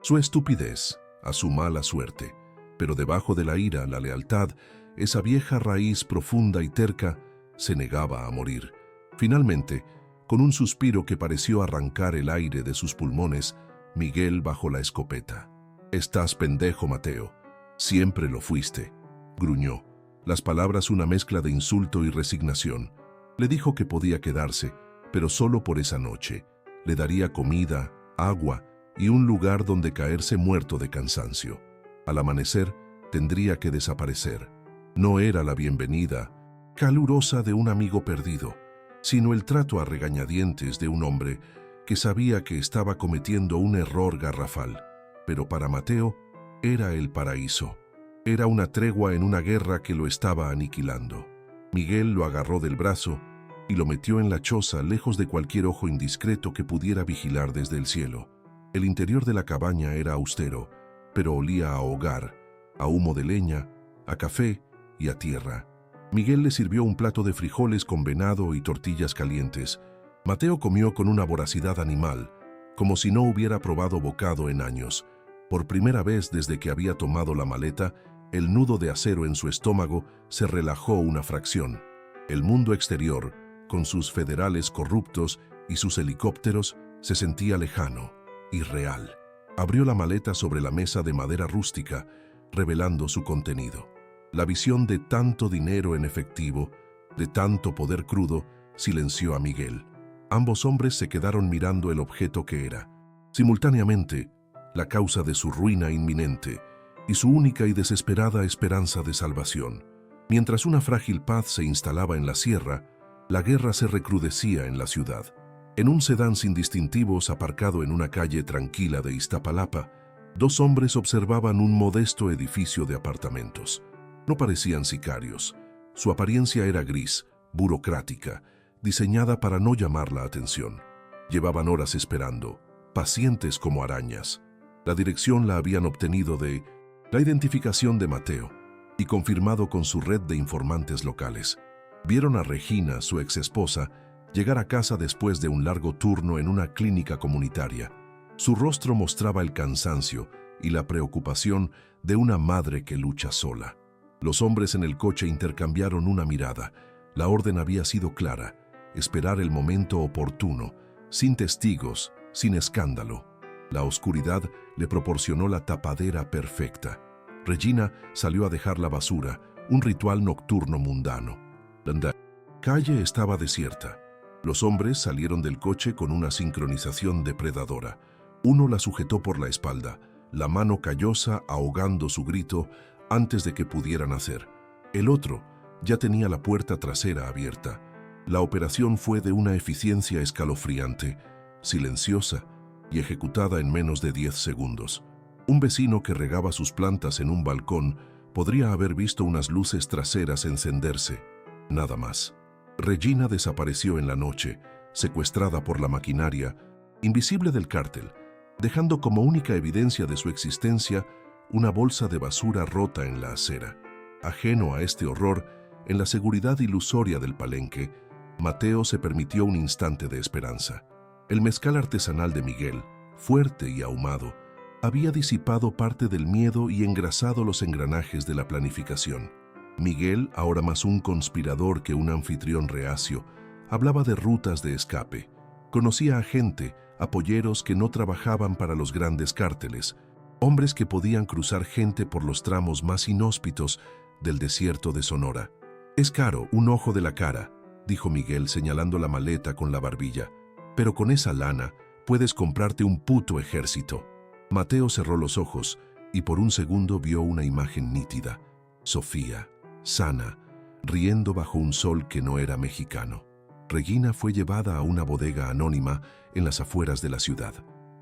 su estupidez, a su mala suerte. Pero debajo de la ira, la lealtad, esa vieja raíz profunda y terca, se negaba a morir. Finalmente, con un suspiro que pareció arrancar el aire de sus pulmones, Miguel bajó la escopeta. «Estás pendejo, Mateo. Siempre lo fuiste», gruñó, las palabras una mezcla de insulto y resignación. Le dijo que podía quedarse, pero solo por esa noche. Le daría comida, agua y un lugar donde caerse muerto de cansancio. Al amanecer, tendría que desaparecer. No era la bienvenida calurosa de un amigo perdido, sino el trato a regañadientes de un hombre que sabía que estaba cometiendo un error garrafal. Pero para Mateo era el paraíso. Era una tregua en una guerra que lo estaba aniquilando. Miguel lo agarró del brazo y lo metió en la choza lejos de cualquier ojo indiscreto que pudiera vigilar desde el cielo. El interior de la cabaña era austero, pero olía a hogar, a humo de leña, a café y a tierra. Miguel le sirvió un plato de frijoles con venado y tortillas calientes. Mateo comió con una voracidad animal, como si no hubiera probado bocado en años. Por primera vez desde que había tomado la maleta, el nudo de acero en su estómago se relajó una fracción. El mundo exterior, con sus federales corruptos y sus helicópteros, se sentía lejano, irreal. Abrió la maleta sobre la mesa de madera rústica, revelando su contenido. La visión de tanto dinero en efectivo, de tanto poder crudo, silenció a Miguel. Ambos hombres se quedaron mirando el objeto que era. Simultáneamente, la causa de su ruina inminente y su única y desesperada esperanza de salvación. Mientras una frágil paz se instalaba en la sierra, la guerra se recrudecía en la ciudad. En un sedán sin distintivos aparcado en una calle tranquila de Iztapalapa, dos hombres observaban un modesto edificio de apartamentos. No parecían sicarios. Su apariencia era gris, burocrática, diseñada para no llamar la atención. Llevaban horas esperando, pacientes como arañas. La dirección la habían obtenido de la identificación de Mateo y confirmado con su red de informantes locales. Vieron a Regina, su exesposa, llegar a casa después de un largo turno en una clínica comunitaria. Su rostro mostraba el cansancio y la preocupación de una madre que lucha sola. Los hombres en el coche intercambiaron una mirada. La orden había sido clara: esperar el momento oportuno, sin testigos, sin escándalo. La oscuridad le proporcionó la tapadera perfecta. Regina salió a dejar la basura, un ritual nocturno mundano. La calle estaba desierta. Los hombres salieron del coche con una sincronización depredadora. Uno la sujetó por la espalda, la mano callosa ahogando su grito antes de que pudieran hacer. El otro ya tenía la puerta trasera abierta. La operación fue de una eficiencia escalofriante, silenciosa y ejecutada en menos de 10 segundos. Un vecino que regaba sus plantas en un balcón podría haber visto unas luces traseras encenderse. Nada más. Regina desapareció en la noche, secuestrada por la maquinaria, invisible del cártel, dejando como única evidencia de su existencia una bolsa de basura rota en la acera. Ajeno a este horror, en la seguridad ilusoria del palenque, Mateo se permitió un instante de esperanza. El mezcal artesanal de Miguel, fuerte y ahumado, había disipado parte del miedo y engrasado los engranajes de la planificación. Miguel, ahora más un conspirador que un anfitrión reacio, hablaba de rutas de escape. Conocía a gente, a polleros que no trabajaban para los grandes cárteles, hombres que podían cruzar gente por los tramos más inhóspitos del desierto de Sonora. «Es caro, un ojo de la cara», dijo Miguel señalando la maleta con la barbilla, «pero con esa lana puedes comprarte un puto ejército». Mateo cerró los ojos y por un segundo vio una imagen nítida. Sofía, sana, riendo bajo un sol que no era mexicano. Regina fue llevada a una bodega anónima en las afueras de la ciudad.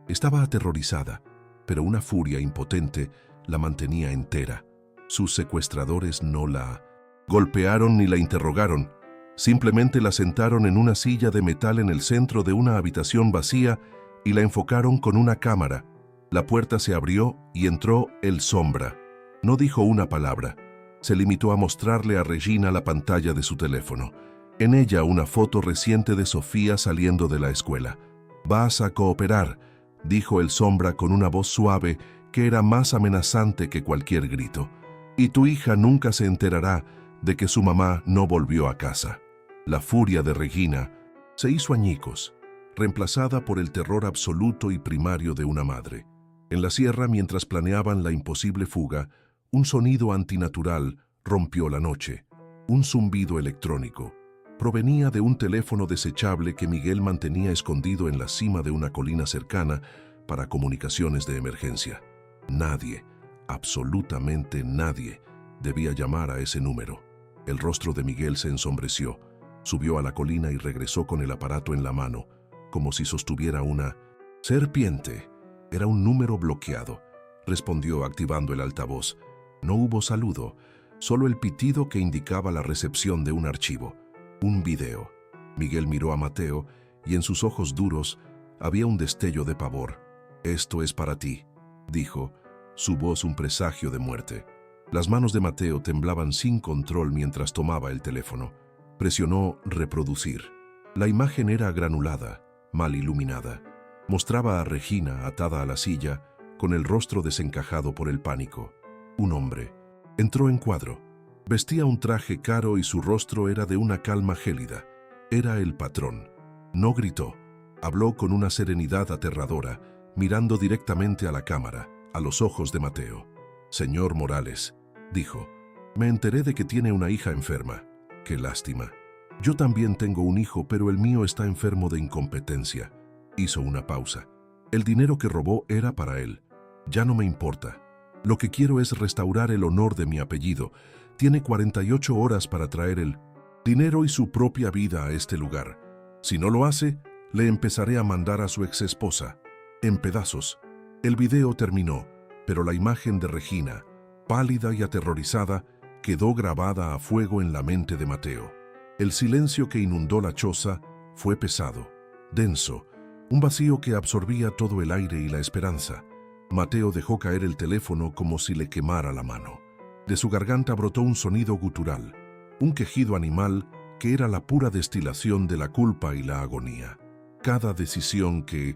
Estaba aterrorizada, pero una furia impotente la mantenía entera. Sus secuestradores no la golpearon ni la interrogaron. Simplemente la sentaron en una silla de metal en el centro de una habitación vacía y la enfocaron con una cámara. La puerta se abrió y entró el Sombra. No dijo una palabra. Se limitó a mostrarle a Regina la pantalla de su teléfono. En ella una foto reciente de Sofía saliendo de la escuela. «Vas a cooperar», dijo el sombra con una voz suave que era más amenazante que cualquier grito. Y tu hija nunca se enterará de que su mamá no volvió a casa. La furia de Regina se hizo añicos, reemplazada por el terror absoluto y primario de una madre. En la sierra, mientras planeaban la imposible fuga, un sonido antinatural rompió la noche. Un zumbido electrónico. Provenía de un teléfono desechable que Miguel mantenía escondido en la cima de una colina cercana para comunicaciones de emergencia. Nadie, absolutamente nadie, debía llamar a ese número. El rostro de Miguel se ensombreció. Subió a la colina y regresó con el aparato en la mano, como si sostuviera una serpiente. Era un número bloqueado. Respondió activando el altavoz. No hubo saludo, solo el pitido que indicaba la recepción de un archivo. Un video. Miguel miró a Mateo y en sus ojos duros había un destello de pavor. «Esto es para ti», dijo, su voz un presagio de muerte. Las manos de Mateo temblaban sin control mientras tomaba el teléfono. Presionó reproducir. La imagen era granulada, mal iluminada. Mostraba a Regina atada a la silla, con el rostro desencajado por el pánico. Un hombre. Entró en cuadro. Vestía un traje caro y su rostro era de una calma gélida. Era el patrón. No gritó. Habló con una serenidad aterradora, mirando directamente a la cámara, a los ojos de Mateo. «Señor Morales», dijo, «me enteré de que tiene una hija enferma. Qué lástima. Yo también tengo un hijo, pero el mío está enfermo de incompetencia». Hizo una pausa. «El dinero que robó era para él. Ya no me importa. Lo que quiero es restaurar el honor de mi apellido. Tiene 48 horas para traer el dinero y su propia vida a este lugar. Si no lo hace, le empezaré a mandar a su exesposa, en pedazos». El video terminó, pero la imagen de Regina, pálida y aterrorizada, quedó grabada a fuego en la mente de Mateo. El silencio que inundó la choza fue pesado, denso, un vacío que absorbía todo el aire y la esperanza. Mateo dejó caer el teléfono como si le quemara la mano. De su garganta brotó un sonido gutural, un quejido animal que era la pura destilación de la culpa y la agonía. Cada decisión que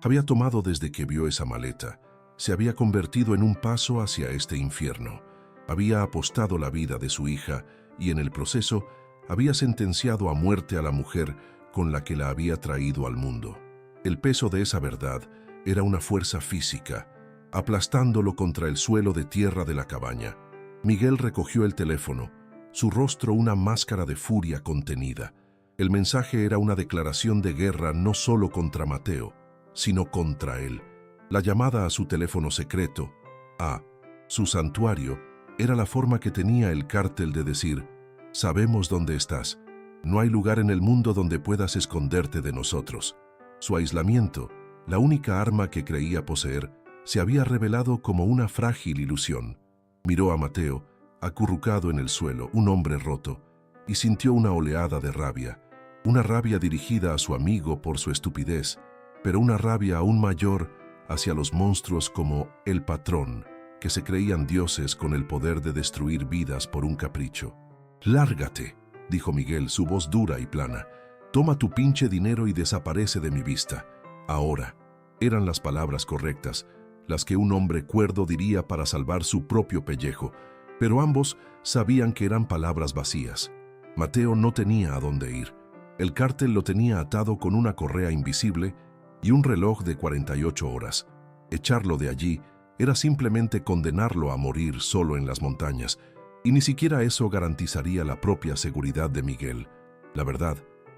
había tomado desde que vio esa maleta se había convertido en un paso hacia este infierno. Había apostado la vida de su hija y en el proceso había sentenciado a muerte a la mujer con la que la había traído al mundo. El peso de esa verdad era una fuerza física, aplastándolo contra el suelo de tierra de la cabaña. Miguel recogió el teléfono, su rostro una máscara de furia contenida. El mensaje era una declaración de guerra no solo contra Mateo, sino contra él. La llamada a su teléfono secreto, a su santuario, era la forma que tenía el cártel de decir: «Sabemos dónde estás. No hay lugar en el mundo donde puedas esconderte de nosotros». Su aislamiento, la única arma que creía poseer, se había revelado como una frágil ilusión. Miró a Mateo, acurrucado en el suelo, un hombre roto, y sintió una oleada de rabia. Una rabia dirigida a su amigo por su estupidez, pero una rabia aún mayor hacia los monstruos como el patrón, que se creían dioses con el poder de destruir vidas por un capricho. «Lárgate», dijo Miguel, su voz dura y plana. «Toma tu pinche dinero y desaparece de mi vista. Ahora». Eran las palabras correctas, las que un hombre cuerdo diría para salvar su propio pellejo, pero ambos sabían que eran palabras vacías. Mateo no tenía a dónde ir. El cártel lo tenía atado con una correa invisible y un reloj de 48 horas. Echarlo de allí era simplemente condenarlo a morir solo en las montañas, y ni siquiera eso garantizaría la propia seguridad de Miguel. La verdad,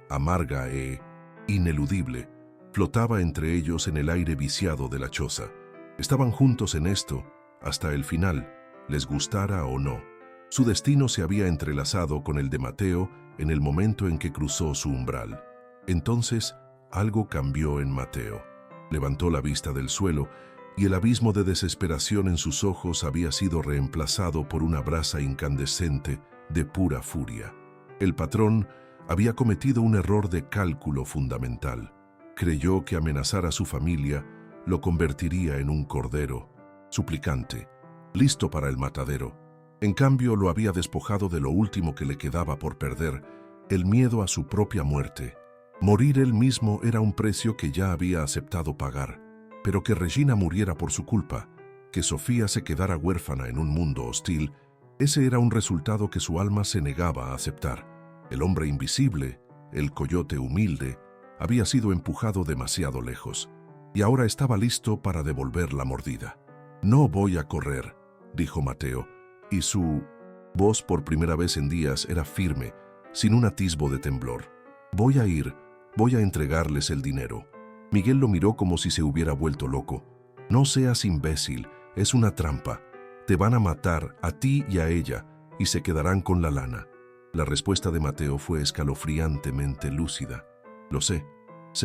amarga e ineludible, flotaba entre ellos en el aire viciado de la choza. Estaban juntos en esto, hasta el final, les gustara o no. Su destino se había entrelazado con el de Mateo en el momento en que cruzó su umbral. Entonces, algo cambió en Mateo. Levantó la vista del suelo y el abismo de desesperación en sus ojos había sido reemplazado por una brasa incandescente de pura furia. El patrón había cometido un error de cálculo fundamental. Creyó que amenazar a su familia lo convertiría en un cordero, suplicante, listo para el matadero. En cambio, lo había despojado de lo último que le quedaba por perder, el miedo a su propia muerte. Morir él mismo era un precio que ya había aceptado pagar. pero que Regina muriera por su culpa, que Sofía se quedara huérfana en un mundo hostil, ese era un resultado que su alma se negaba a aceptar. El hombre invisible, el coyote humilde, había sido empujado demasiado lejos, y ahora estaba listo para devolver la mordida. «No voy a correr», dijo Mateo, y su voz por primera vez en días era firme, sin un atisbo de temblor. «Voy a ir, voy a entregarles el dinero». Miguel lo miró como si se hubiera vuelto loco. «No seas imbécil, es una trampa. Te van a matar, a ti y a ella, y se quedarán con la lana». La respuesta de Mateo fue escalofriantemente lúcida. «Lo sé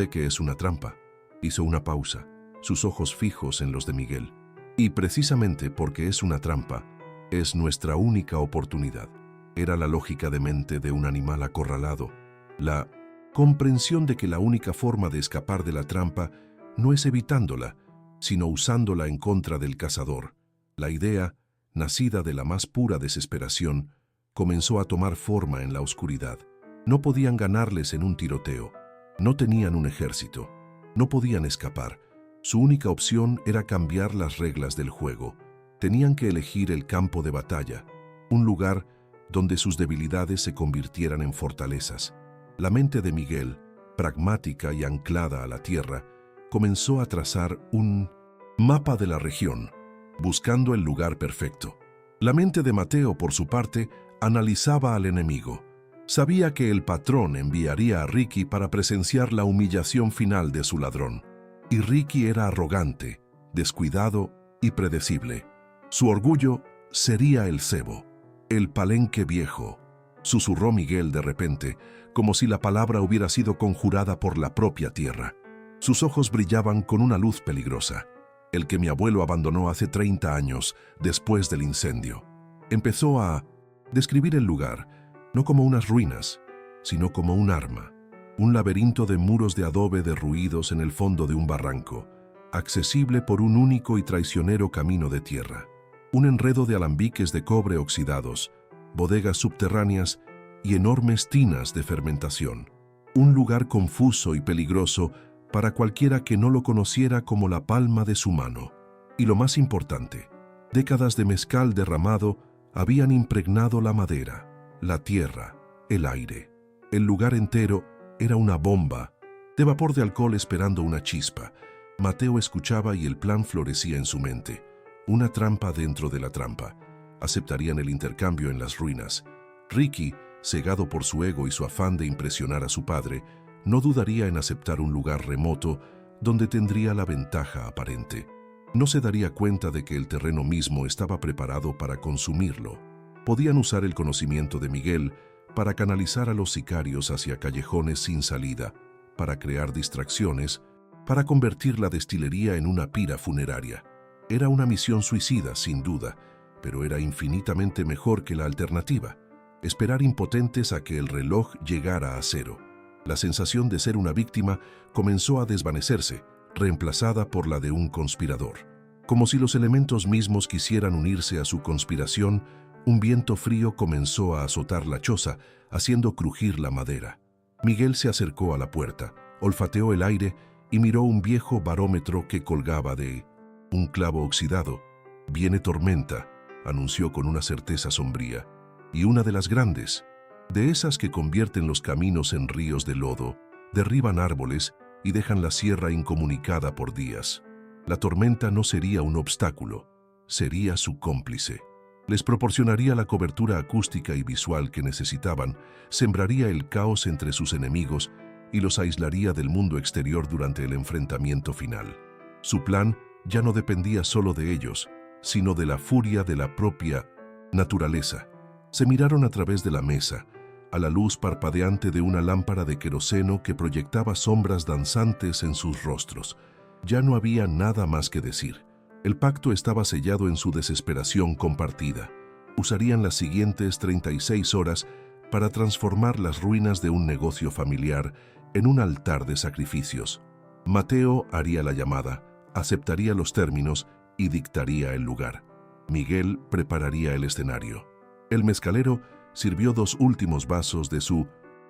que es una trampa». Hizo una pausa, sus ojos fijos en los de Miguel. «Y precisamente porque es una trampa, es nuestra única oportunidad». Era la lógica demente de un animal acorralado. La comprensión de que la única forma de escapar de la trampa no es evitándola, sino usándola en contra del cazador. La idea, nacida de la más pura desesperación, comenzó a tomar forma en la oscuridad. No podían ganarles en un tiroteo. No tenían un ejército. No podían escapar. Su única opción era cambiar las reglas del juego. Tenían que elegir el campo de batalla, un lugar donde sus debilidades se convirtieran en fortalezas. La mente de Miguel, pragmática y anclada a la tierra, comenzó a trazar un mapa de la región, buscando el lugar perfecto. La mente de Mateo, por su parte, analizaba al enemigo. Sabía que el patrón enviaría a Ricky para presenciar la humillación final de su ladrón. Y Ricky era arrogante, descuidado y predecible. Su orgullo sería el cebo, el palenque viejo, susurró Miguel de repente, como si la palabra hubiera sido conjurada por la propia tierra. Sus ojos brillaban con una luz peligrosa, el que mi abuelo abandonó hace 30 años, después del incendio. Empezó a describir el lugar, no como unas ruinas, sino como un arma, un laberinto de muros de adobe derruidos en el fondo de un barranco, accesible por un único y traicionero camino de tierra. Un enredo de alambiques de cobre oxidados, bodegas subterráneas y enormes tinas de fermentación. Un lugar confuso y peligroso para cualquiera que no lo conociera como la palma de su mano. Y lo más importante, décadas de mezcal derramado habían impregnado la madera, la tierra, el aire. El lugar entero era una bomba de vapor de alcohol esperando una chispa. Mateo escuchaba y el plan florecía en su mente. Una trampa dentro de la trampa. Aceptarían el intercambio en las ruinas. Ricky, cegado por su ego y su afán de impresionar a su padre, no dudaría en aceptar un lugar remoto donde tendría la ventaja aparente. No se daría cuenta de que el terreno mismo estaba preparado para consumirlo. Podían usar el conocimiento de Miguel para canalizar a los sicarios hacia callejones sin salida, para crear distracciones, para convertir la destilería en una pira funeraria. Era una misión suicida, sin duda, pero era infinitamente mejor que la alternativa, esperar impotentes a que el reloj llegara a cero. La sensación de ser una víctima comenzó a desvanecerse, reemplazada por la de un conspirador. Como si los elementos mismos quisieran unirse a su conspiración, un viento frío comenzó a azotar la choza, haciendo crujir la madera. Miguel se acercó a la puerta, olfateó el aire y miró un viejo barómetro que colgaba de un clavo oxidado. «Viene tormenta», anunció con una certeza sombría, «y una de las grandes, de esas que convierten los caminos en ríos de lodo, derriban árboles y dejan la sierra incomunicada por días. La tormenta no sería un obstáculo, sería su cómplice. Les proporcionaría la cobertura acústica y visual que necesitaban, sembraría el caos entre sus enemigos y los aislaría del mundo exterior durante el enfrentamiento final. Su plan ya no dependía solo de ellos, sino de la furia de la propia naturaleza. Se miraron a través de la mesa, a la luz parpadeante de una lámpara de queroseno que proyectaba sombras danzantes en sus rostros. Ya no había nada más que decir. El pacto estaba sellado en su desesperación compartida. Usarían las siguientes 36 horas para transformar las ruinas de un negocio familiar en un altar de sacrificios. Mateo haría la llamada, aceptaría los términos y dictaría el lugar. Miguel prepararía el escenario. El mezcalero sirvió 2 últimos vasos de su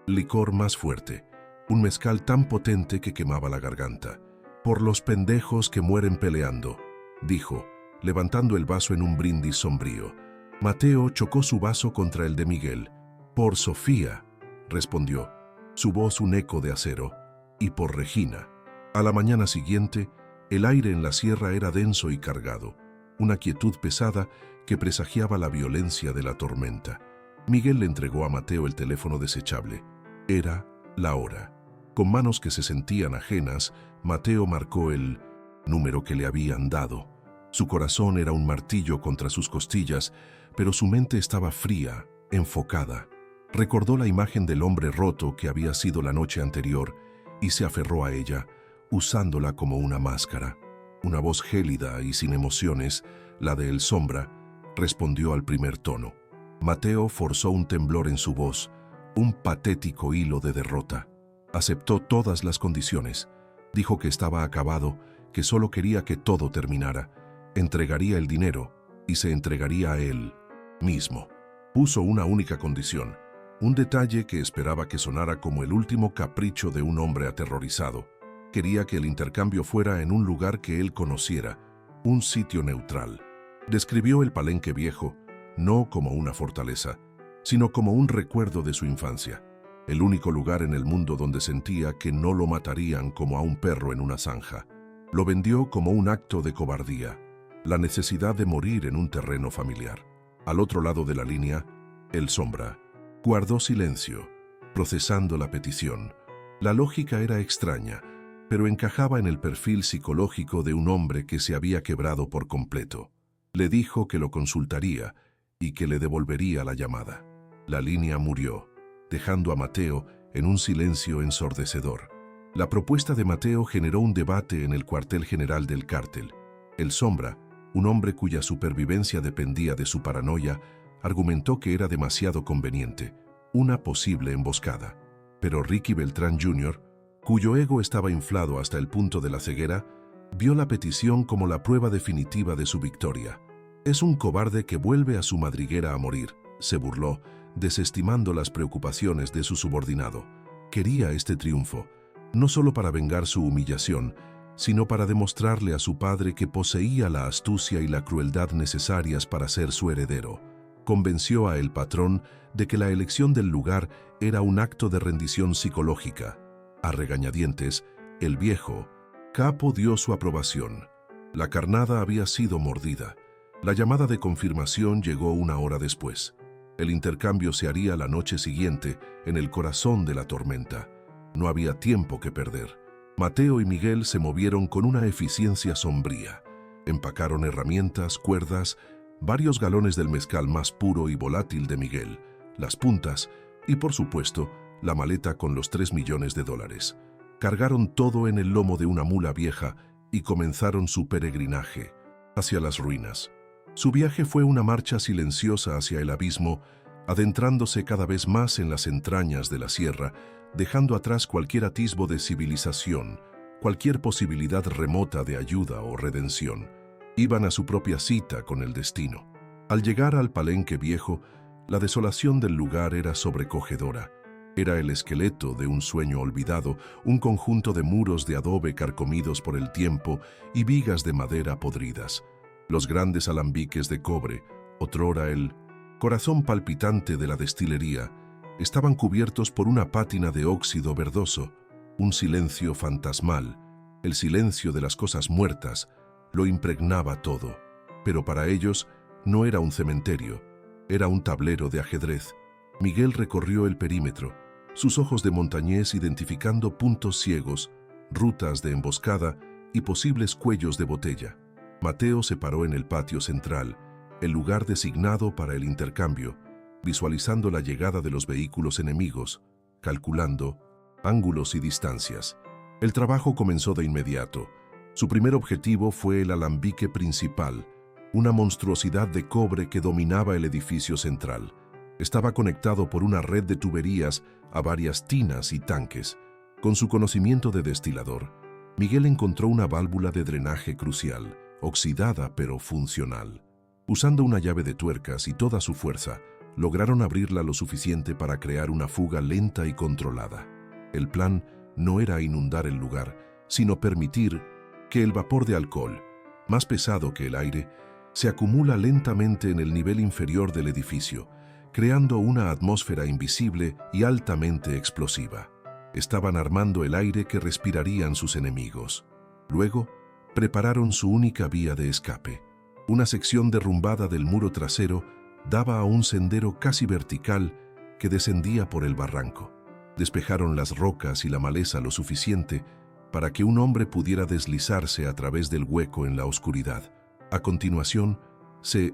licor más fuerte, un mezcal tan potente que quemaba la garganta. Por los pendejos que mueren peleando, dijo, levantando el vaso en un brindis sombrío. Mateo chocó su vaso contra el de Miguel. Por Sofía, respondió, su voz un eco de acero, y por Regina. A la mañana siguiente, el aire en la sierra era denso y cargado, una quietud pesada que presagiaba la violencia de la tormenta. Miguel le entregó a Mateo el teléfono desechable. Era la hora. Con manos que se sentían ajenas, Mateo marcó el número que le habían dado. Su corazón era un martillo contra sus costillas, pero su mente estaba fría, enfocada. Recordó la imagen del hombre roto que había sido la noche anterior y se aferró a ella, usándola como una máscara. Una voz gélida y sin emociones, la de El Sombra, respondió al primer tono. Mateo forzó un temblor en su voz, un patético hilo de derrota. Aceptó todas las condiciones. Dijo que estaba acabado, que solo quería que todo terminara. Entregaría el dinero y se entregaría a él mismo. Puso una única condición, un detalle que esperaba que sonara como el último capricho de un hombre aterrorizado. Quería que el intercambio fuera en un lugar que él conociera, un sitio neutral. Describió el Palenque Viejo, no como una fortaleza, sino como un recuerdo de su infancia, el único lugar en el mundo donde sentía que no lo matarían como a un perro en una zanja. Lo vendió como un acto de cobardía, la necesidad de morir en un terreno familiar. Al otro lado de la línea, El Sombra guardó silencio, procesando la petición. La lógica era extraña, pero encajaba en el perfil psicológico de un hombre que se había quebrado por completo. Le dijo que lo consultaría y que le devolvería la llamada. La línea murió, dejando a Mateo en un silencio ensordecedor. La propuesta de Mateo generó un debate en el cuartel general del cártel. El Sombra, un hombre cuya supervivencia dependía de su paranoia, argumentó que era demasiado conveniente, una posible emboscada. Pero Ricky Beltrán Jr., cuyo ego estaba inflado hasta el punto de la ceguera, vio la petición como la prueba definitiva de su victoria. Es un cobarde que vuelve a su madriguera a morir, se burló, desestimando las preocupaciones de su subordinado. Quería este triunfo, no solo para vengar su humillación, sino para demostrarle a su padre que poseía la astucia y la crueldad necesarias para ser su heredero. Convenció a el patrón de que la elección del lugar era un acto de rendición psicológica. A regañadientes, el viejo capo dio su aprobación. La carnada había sido mordida. La llamada de confirmación llegó una hora después. El intercambio se haría la noche siguiente, en el corazón de la tormenta. No había tiempo que perder. Mateo y Miguel se movieron con una eficiencia sombría. Empacaron herramientas, cuerdas, varios galones del mezcal más puro y volátil de Miguel, las puntas y, por supuesto, la maleta con los $3 millones. Cargaron todo en el lomo de una mula vieja y comenzaron su peregrinaje hacia las ruinas. Su viaje fue una marcha silenciosa hacia el abismo, adentrándose cada vez más en las entrañas de la sierra, dejando atrás cualquier atisbo de civilización, cualquier posibilidad remota de ayuda o redención. Iban a su propia cita con el destino. Al llegar al Palenque Viejo, la desolación del lugar era sobrecogedora. Era el esqueleto de un sueño olvidado, un conjunto de muros de adobe carcomidos por el tiempo y vigas de madera podridas. Los grandes alambiques de cobre, otrora el corazón palpitante de la destilería, estaban cubiertos por una pátina de óxido verdoso, un silencio fantasmal, el silencio de las cosas muertas, lo impregnaba todo. Pero para ellos no era un cementerio, era un tablero de ajedrez. Miguel recorrió el perímetro, sus ojos de montañés identificando puntos ciegos, rutas de emboscada y posibles cuellos de botella. Mateo se paró en el patio central, el lugar designado para el intercambio, visualizando la llegada de los vehículos enemigos, calculando ángulos y distancias. El trabajo comenzó de inmediato. Su primer objetivo fue el alambique principal, una monstruosidad de cobre que dominaba el edificio central. Estaba conectado por una red de tuberías a varias tinas y tanques. Con su conocimiento de destilador, Miguel encontró una válvula de drenaje crucial, oxidada pero funcional. Usando una llave de tuercas y toda su fuerza, lograron abrirla lo suficiente para crear una fuga lenta y controlada. El plan no era inundar el lugar, sino permitir que el vapor de alcohol, más pesado que el aire, se acumula lentamente en el nivel inferior del edificio, creando una atmósfera invisible y altamente explosiva. Estaban armando el aire que respirarían sus enemigos. Luego, prepararon su única vía de escape. Una sección derrumbada del muro trasero daba a un sendero casi vertical que descendía por el barranco. Despejaron las rocas y la maleza lo suficiente para que un hombre pudiera deslizarse a través del hueco en la oscuridad. A continuación, se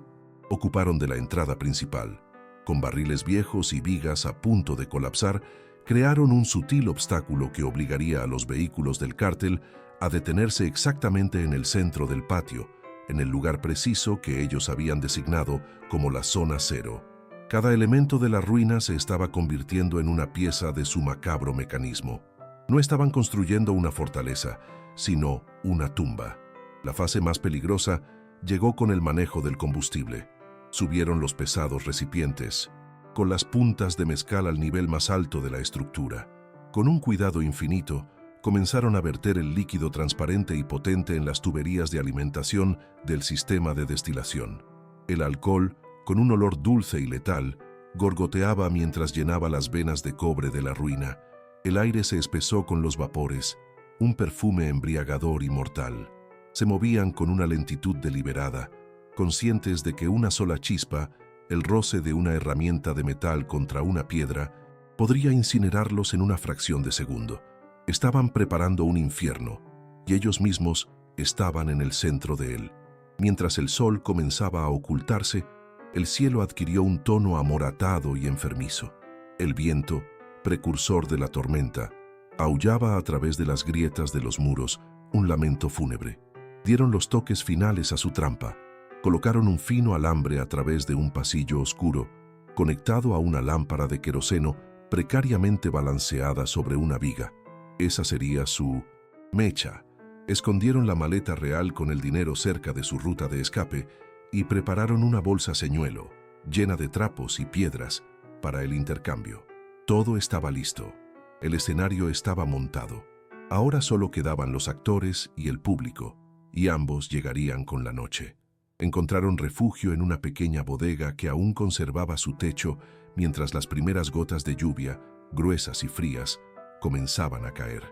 ocuparon de la entrada principal. Con barriles viejos y vigas a punto de colapsar, crearon un sutil obstáculo que obligaría a los vehículos del cártel a detenerse exactamente en el centro del patio, en el lugar preciso que ellos habían designado como la zona cero. Cada elemento de la ruina se estaba convirtiendo en una pieza de su macabro mecanismo. No estaban construyendo una fortaleza, sino una tumba. La fase más peligrosa llegó con el manejo del combustible. Subieron los pesados recipientes, con las puntas de mezcal al nivel más alto de la estructura. Con un cuidado infinito, comenzaron a verter el líquido transparente y potente en las tuberías de alimentación del sistema de destilación. El alcohol, con un olor dulce y letal, gorgoteaba mientras llenaba las venas de cobre de la ruina. El aire se espesó con los vapores, un perfume embriagador y mortal. Se movían con una lentitud deliberada, conscientes de que una sola chispa, el roce de una herramienta de metal contra una piedra, podría incinerarlos en una fracción de segundo. Estaban preparando un infierno, y ellos mismos estaban en el centro de él. Mientras el sol comenzaba a ocultarse, el cielo adquirió un tono amoratado y enfermizo. El viento, precursor de la tormenta, aullaba a través de las grietas de los muros un lamento fúnebre. Dieron los toques finales a su trampa. Colocaron un fino alambre a través de un pasillo oscuro, conectado a una lámpara de queroseno precariamente balanceada sobre una viga. Esa sería su mecha. Escondieron la maleta real con el dinero cerca de su ruta de escape y prepararon una bolsa señuelo, llena de trapos y piedras, para el intercambio. Todo estaba listo. El escenario estaba montado. Ahora solo quedaban los actores y el público, y ambos llegarían con la noche. Encontraron refugio en una pequeña bodega que aún conservaba su techo mientras las primeras gotas de lluvia, gruesas y frías, comenzaban a caer.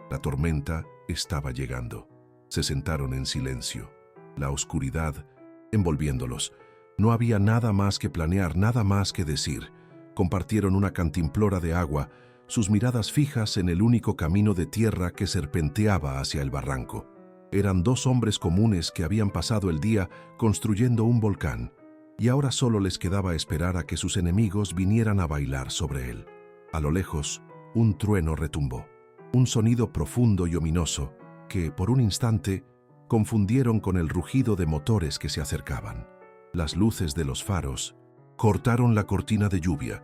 La tormenta estaba llegando. Se sentaron en silencio, la oscuridad envolviéndolos. No había nada más que planear, nada más que decir. Compartieron una cantimplora de agua, sus miradas fijas en el único camino de tierra que serpenteaba hacia el barranco. Eran dos hombres comunes que habían pasado el día construyendo un volcán, y ahora solo les quedaba esperar a que sus enemigos vinieran a bailar sobre él. A lo lejos, un trueno retumbó, un sonido profundo y ominoso que, por un instante, confundieron con el rugido de motores que se acercaban. Las luces de los faros cortaron la cortina de lluvia,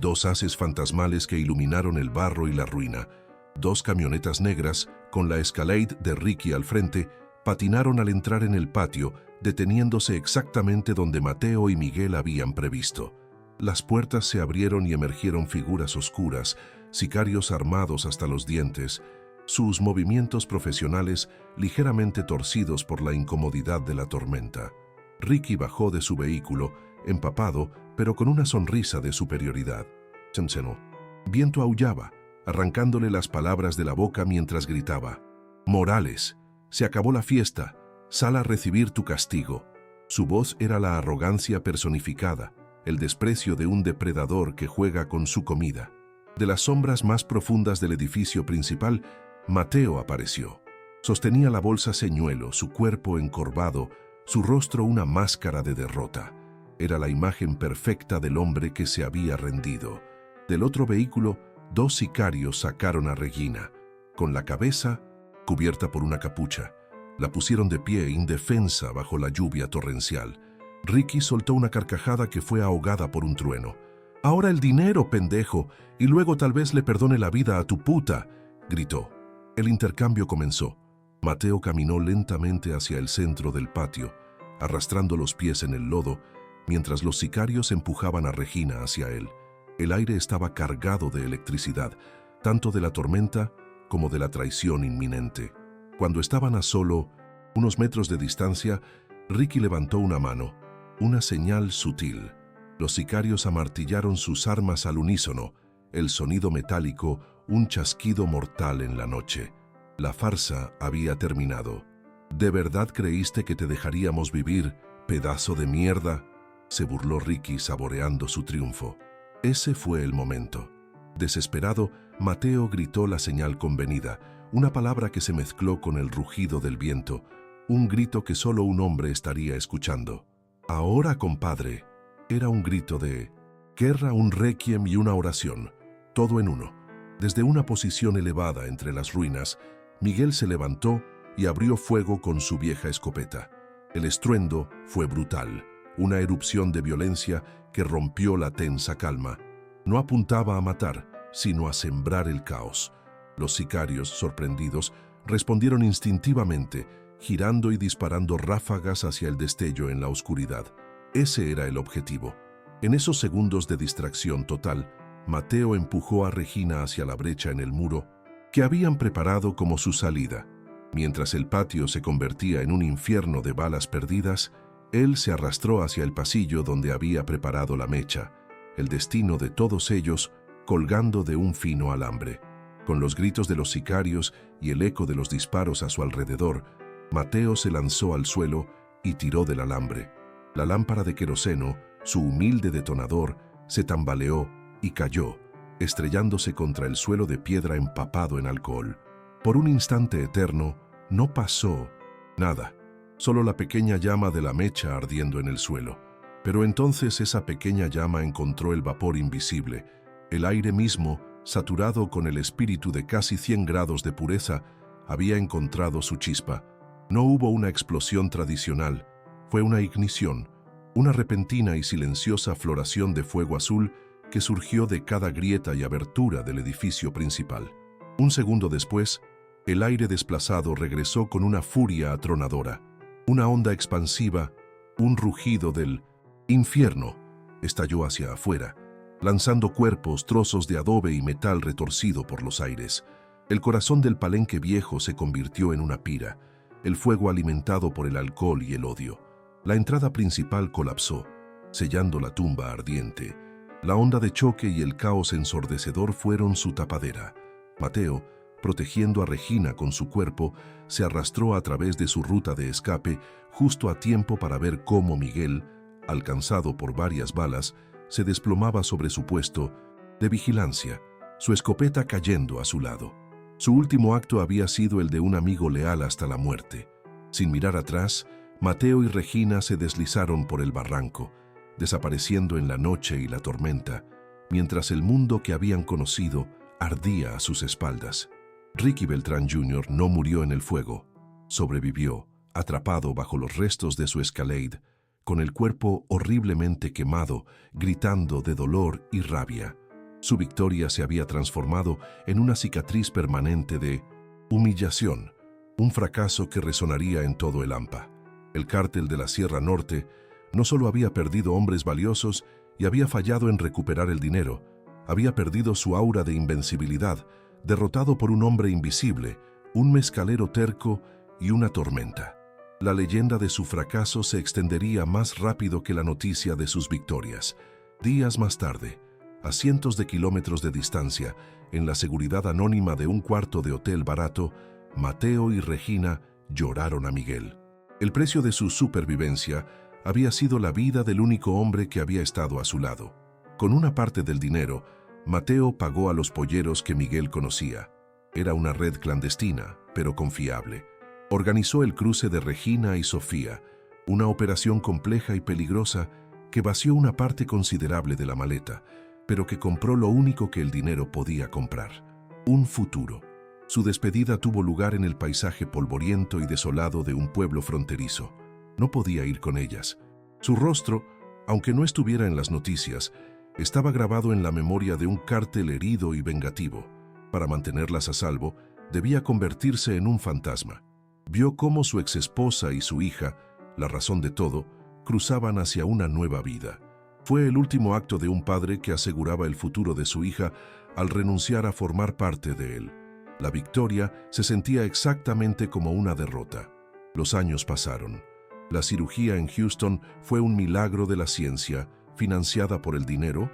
dos haces fantasmales que iluminaron el barro y la ruina. Dos camionetas negras, con la Escalade de Ricky al frente, patinaron al entrar en el patio, deteniéndose exactamente donde Mateo y Miguel habían previsto. Las puertas se abrieron y emergieron figuras oscuras, sicarios armados hasta los dientes, sus movimientos profesionales ligeramente torcidos por la incomodidad de la tormenta. Ricky bajó de su vehículo, empapado, pero con una sonrisa de superioridad. Viento aullaba, arrancándole las palabras de la boca mientras gritaba: «Morales, se acabó la fiesta, sal a recibir tu castigo». Su voz era la arrogancia personificada, el desprecio de un depredador que juega con su comida. De las sombras más profundas del edificio principal, Mateo apareció. Sostenía la bolsa señuelo, su cuerpo encorvado, su rostro una máscara de derrota. Era la imagen perfecta del hombre que se había rendido. Del otro vehículo, dos sicarios sacaron a Regina, con la cabeza cubierta por una capucha. La pusieron de pie, indefensa, bajo la lluvia torrencial. Ricky soltó una carcajada que fue ahogada por un trueno. «Ahora el dinero, pendejo, y luego tal vez le perdone la vida a tu puta», gritó. El intercambio comenzó. Mateo caminó lentamente hacia el centro del patio, arrastrando los pies en el lodo, mientras los sicarios empujaban a Regina hacia él. El aire estaba cargado de electricidad, tanto de la tormenta como de la traición inminente. Cuando estaban a solo unos metros de distancia, Ricky levantó una mano, una señal sutil. Los sicarios amartillaron sus armas al unísono, el sonido metálico, un chasquido mortal en la noche. La farsa había terminado. ¿De verdad creíste que te dejaríamos vivir, pedazo de mierda?, se burló Ricky saboreando su triunfo. Ese fue el momento. Desesperado, Mateo gritó la señal convenida, una palabra que se mezcló con el rugido del viento, un grito que solo un hombre estaría escuchando. Ahora, compadre, era un grito de guerra, un requiem y una oración, todo en uno. Desde una posición elevada entre las ruinas, Miguel se levantó y abrió fuego con su vieja escopeta. El estruendo fue brutal, una erupción de violencia que rompió la tensa calma. No apuntaba a matar, sino a sembrar el caos. Los sicarios, sorprendidos, respondieron instintivamente, girando y disparando ráfagas hacia el destello en la oscuridad. Ese era el objetivo. En esos segundos de distracción total, Mateo empujó a Regina hacia la brecha en el muro que habían preparado como su salida. Mientras el patio se convertía en un infierno de balas perdidas, él se arrastró hacia el pasillo donde había preparado la mecha, el destino de todos ellos colgando de un fino alambre. Con los gritos de los sicarios y el eco de los disparos a su alrededor, Mateo se lanzó al suelo y tiró del alambre. La lámpara de queroseno, su humilde detonador, se tambaleó y cayó, estrellándose contra el suelo de piedra empapado en alcohol. Por un instante eterno, no pasó nada, solo la pequeña llama de la mecha ardiendo en el suelo. Pero entonces esa pequeña llama encontró el vapor invisible, el aire mismo, saturado con el espíritu de casi 100 grados de pureza, había encontrado su chispa. No hubo una explosión tradicional, fue una ignición, una repentina y silenciosa floración de fuego azul que surgió de cada grieta y abertura del edificio principal. Un segundo después, el aire desplazado regresó con una furia atronadora. Una onda expansiva, un rugido del infierno, estalló hacia afuera, lanzando cuerpos, trozos de adobe y metal retorcido por los aires. El corazón del palenque viejo se convirtió en una pira, el fuego alimentado por el alcohol y el odio. La entrada principal colapsó, sellando la tumba ardiente. La onda de choque y el caos ensordecedor fueron su tapadera. Mateo, protegiendo a Regina con su cuerpo, se arrastró a través de su ruta de escape justo a tiempo para ver cómo Miguel, alcanzado por varias balas, se desplomaba sobre su puesto de vigilancia, su escopeta cayendo a su lado. Su último acto había sido el de un amigo leal hasta la muerte. Sin mirar atrás, Mateo y Regina se deslizaron por el barranco, desapareciendo en la noche y la tormenta, mientras el mundo que habían conocido ardía a sus espaldas. Ricky Beltrán Jr. no murió en el fuego, sobrevivió, atrapado bajo los restos de su Escalade, con el cuerpo horriblemente quemado, gritando de dolor y rabia. Su victoria se había transformado en una cicatriz permanente de humillación, un fracaso que resonaría en todo el Ampa. El cártel de la Sierra Norte no solo había perdido hombres valiosos y había fallado en recuperar el dinero, había perdido su aura de invencibilidad, derrotado por un hombre invisible, un mezcalero terco y una tormenta. La leyenda de su fracaso se extendería más rápido que la noticia de sus victorias. Días más tarde, a cientos de kilómetros de distancia, en la seguridad anónima de un cuarto de hotel barato, Mateo y Regina lloraron a Miguel. El precio de su supervivencia había sido la vida del único hombre que había estado a su lado. Con una parte del dinero, Mateo pagó a los polleros que Miguel conocía. Era una red clandestina, pero confiable. Organizó el cruce de Regina y Sofía, una operación compleja y peligrosa que vació una parte considerable de la maleta, pero que compró lo único que el dinero podía comprar: un futuro. Su despedida tuvo lugar en el paisaje polvoriento y desolado de un pueblo fronterizo. No podía ir con ellas. Su rostro, aunque no estuviera en las noticias, estaba grabado en la memoria de un cártel herido y vengativo. Para mantenerlas a salvo, debía convertirse en un fantasma. Vio cómo su exesposa y su hija, la razón de todo, cruzaban hacia una nueva vida. Fue el último acto de un padre que aseguraba el futuro de su hija al renunciar a formar parte de él. La victoria se sentía exactamente como una derrota. Los años pasaron. La cirugía en Houston fue un milagro de la ciencia, financiada por el dinero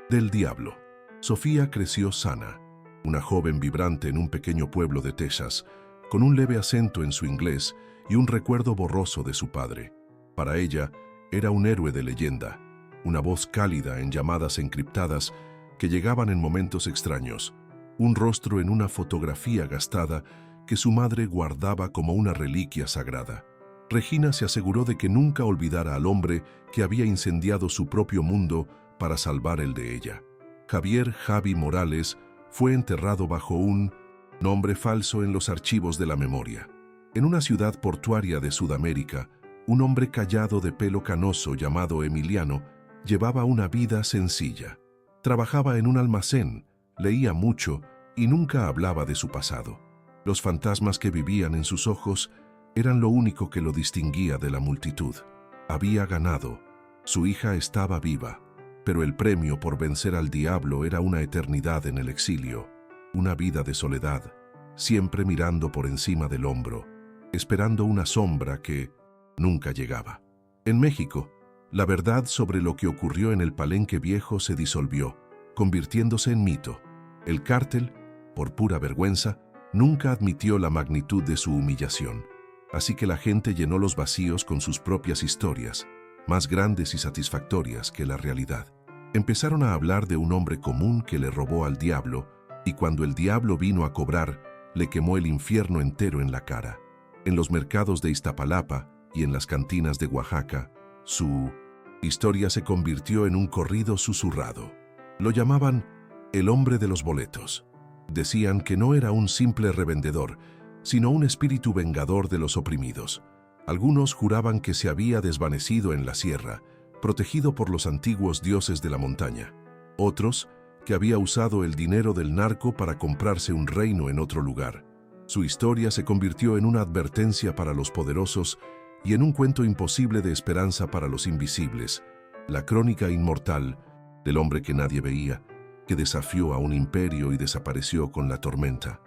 del diablo. Sofía creció sana, una joven vibrante en un pequeño pueblo de Texas, con un leve acento en su inglés y un recuerdo borroso de su padre. Para ella, era un héroe de leyenda, una voz cálida en llamadas encriptadas que llegaban en momentos extraños, un rostro en una fotografía gastada que su madre guardaba como una reliquia sagrada. Regina se aseguró de que nunca olvidara al hombre que había incendiado su propio mundo para salvar el de ella. Javier Javi Morales fue enterrado bajo un nombre falso en los archivos de la memoria. En una ciudad portuaria de Sudamérica, un hombre callado de pelo canoso llamado Emiliano llevaba una vida sencilla. Trabajaba en un almacén, leía mucho y nunca hablaba de su pasado. Los fantasmas que vivían en sus ojos eran lo único que lo distinguía de la multitud. Había ganado. Su hija estaba viva, pero el premio por vencer al diablo era una eternidad en el exilio, una vida de soledad, siempre mirando por encima del hombro, esperando una sombra que nunca llegaba. En México, la verdad sobre lo que ocurrió en el Palenque Viejo se disolvió, convirtiéndose en mito. El cártel, por pura vergüenza, nunca admitió la magnitud de su humillación. Así que la gente llenó los vacíos con sus propias historias, más grandes y satisfactorias que la realidad. Empezaron a hablar de un hombre común que le robó al diablo, y cuando el diablo vino a cobrar, le quemó el infierno entero en la cara. En los mercados de Iztapalapa y en las cantinas de Oaxaca, su historia se convirtió en un corrido susurrado. Lo llamaban el hombre de los boletos. Decían que no era un simple revendedor, sino un espíritu vengador de los oprimidos. Algunos juraban que se había desvanecido en la sierra, protegido por los antiguos dioses de la montaña. Otros, que había usado el dinero del narco para comprarse un reino en otro lugar. Su historia se convirtió en una advertencia para los poderosos y en un cuento imposible de esperanza para los invisibles, la crónica inmortal del hombre que nadie veía, que desafió a un imperio y desapareció con la tormenta.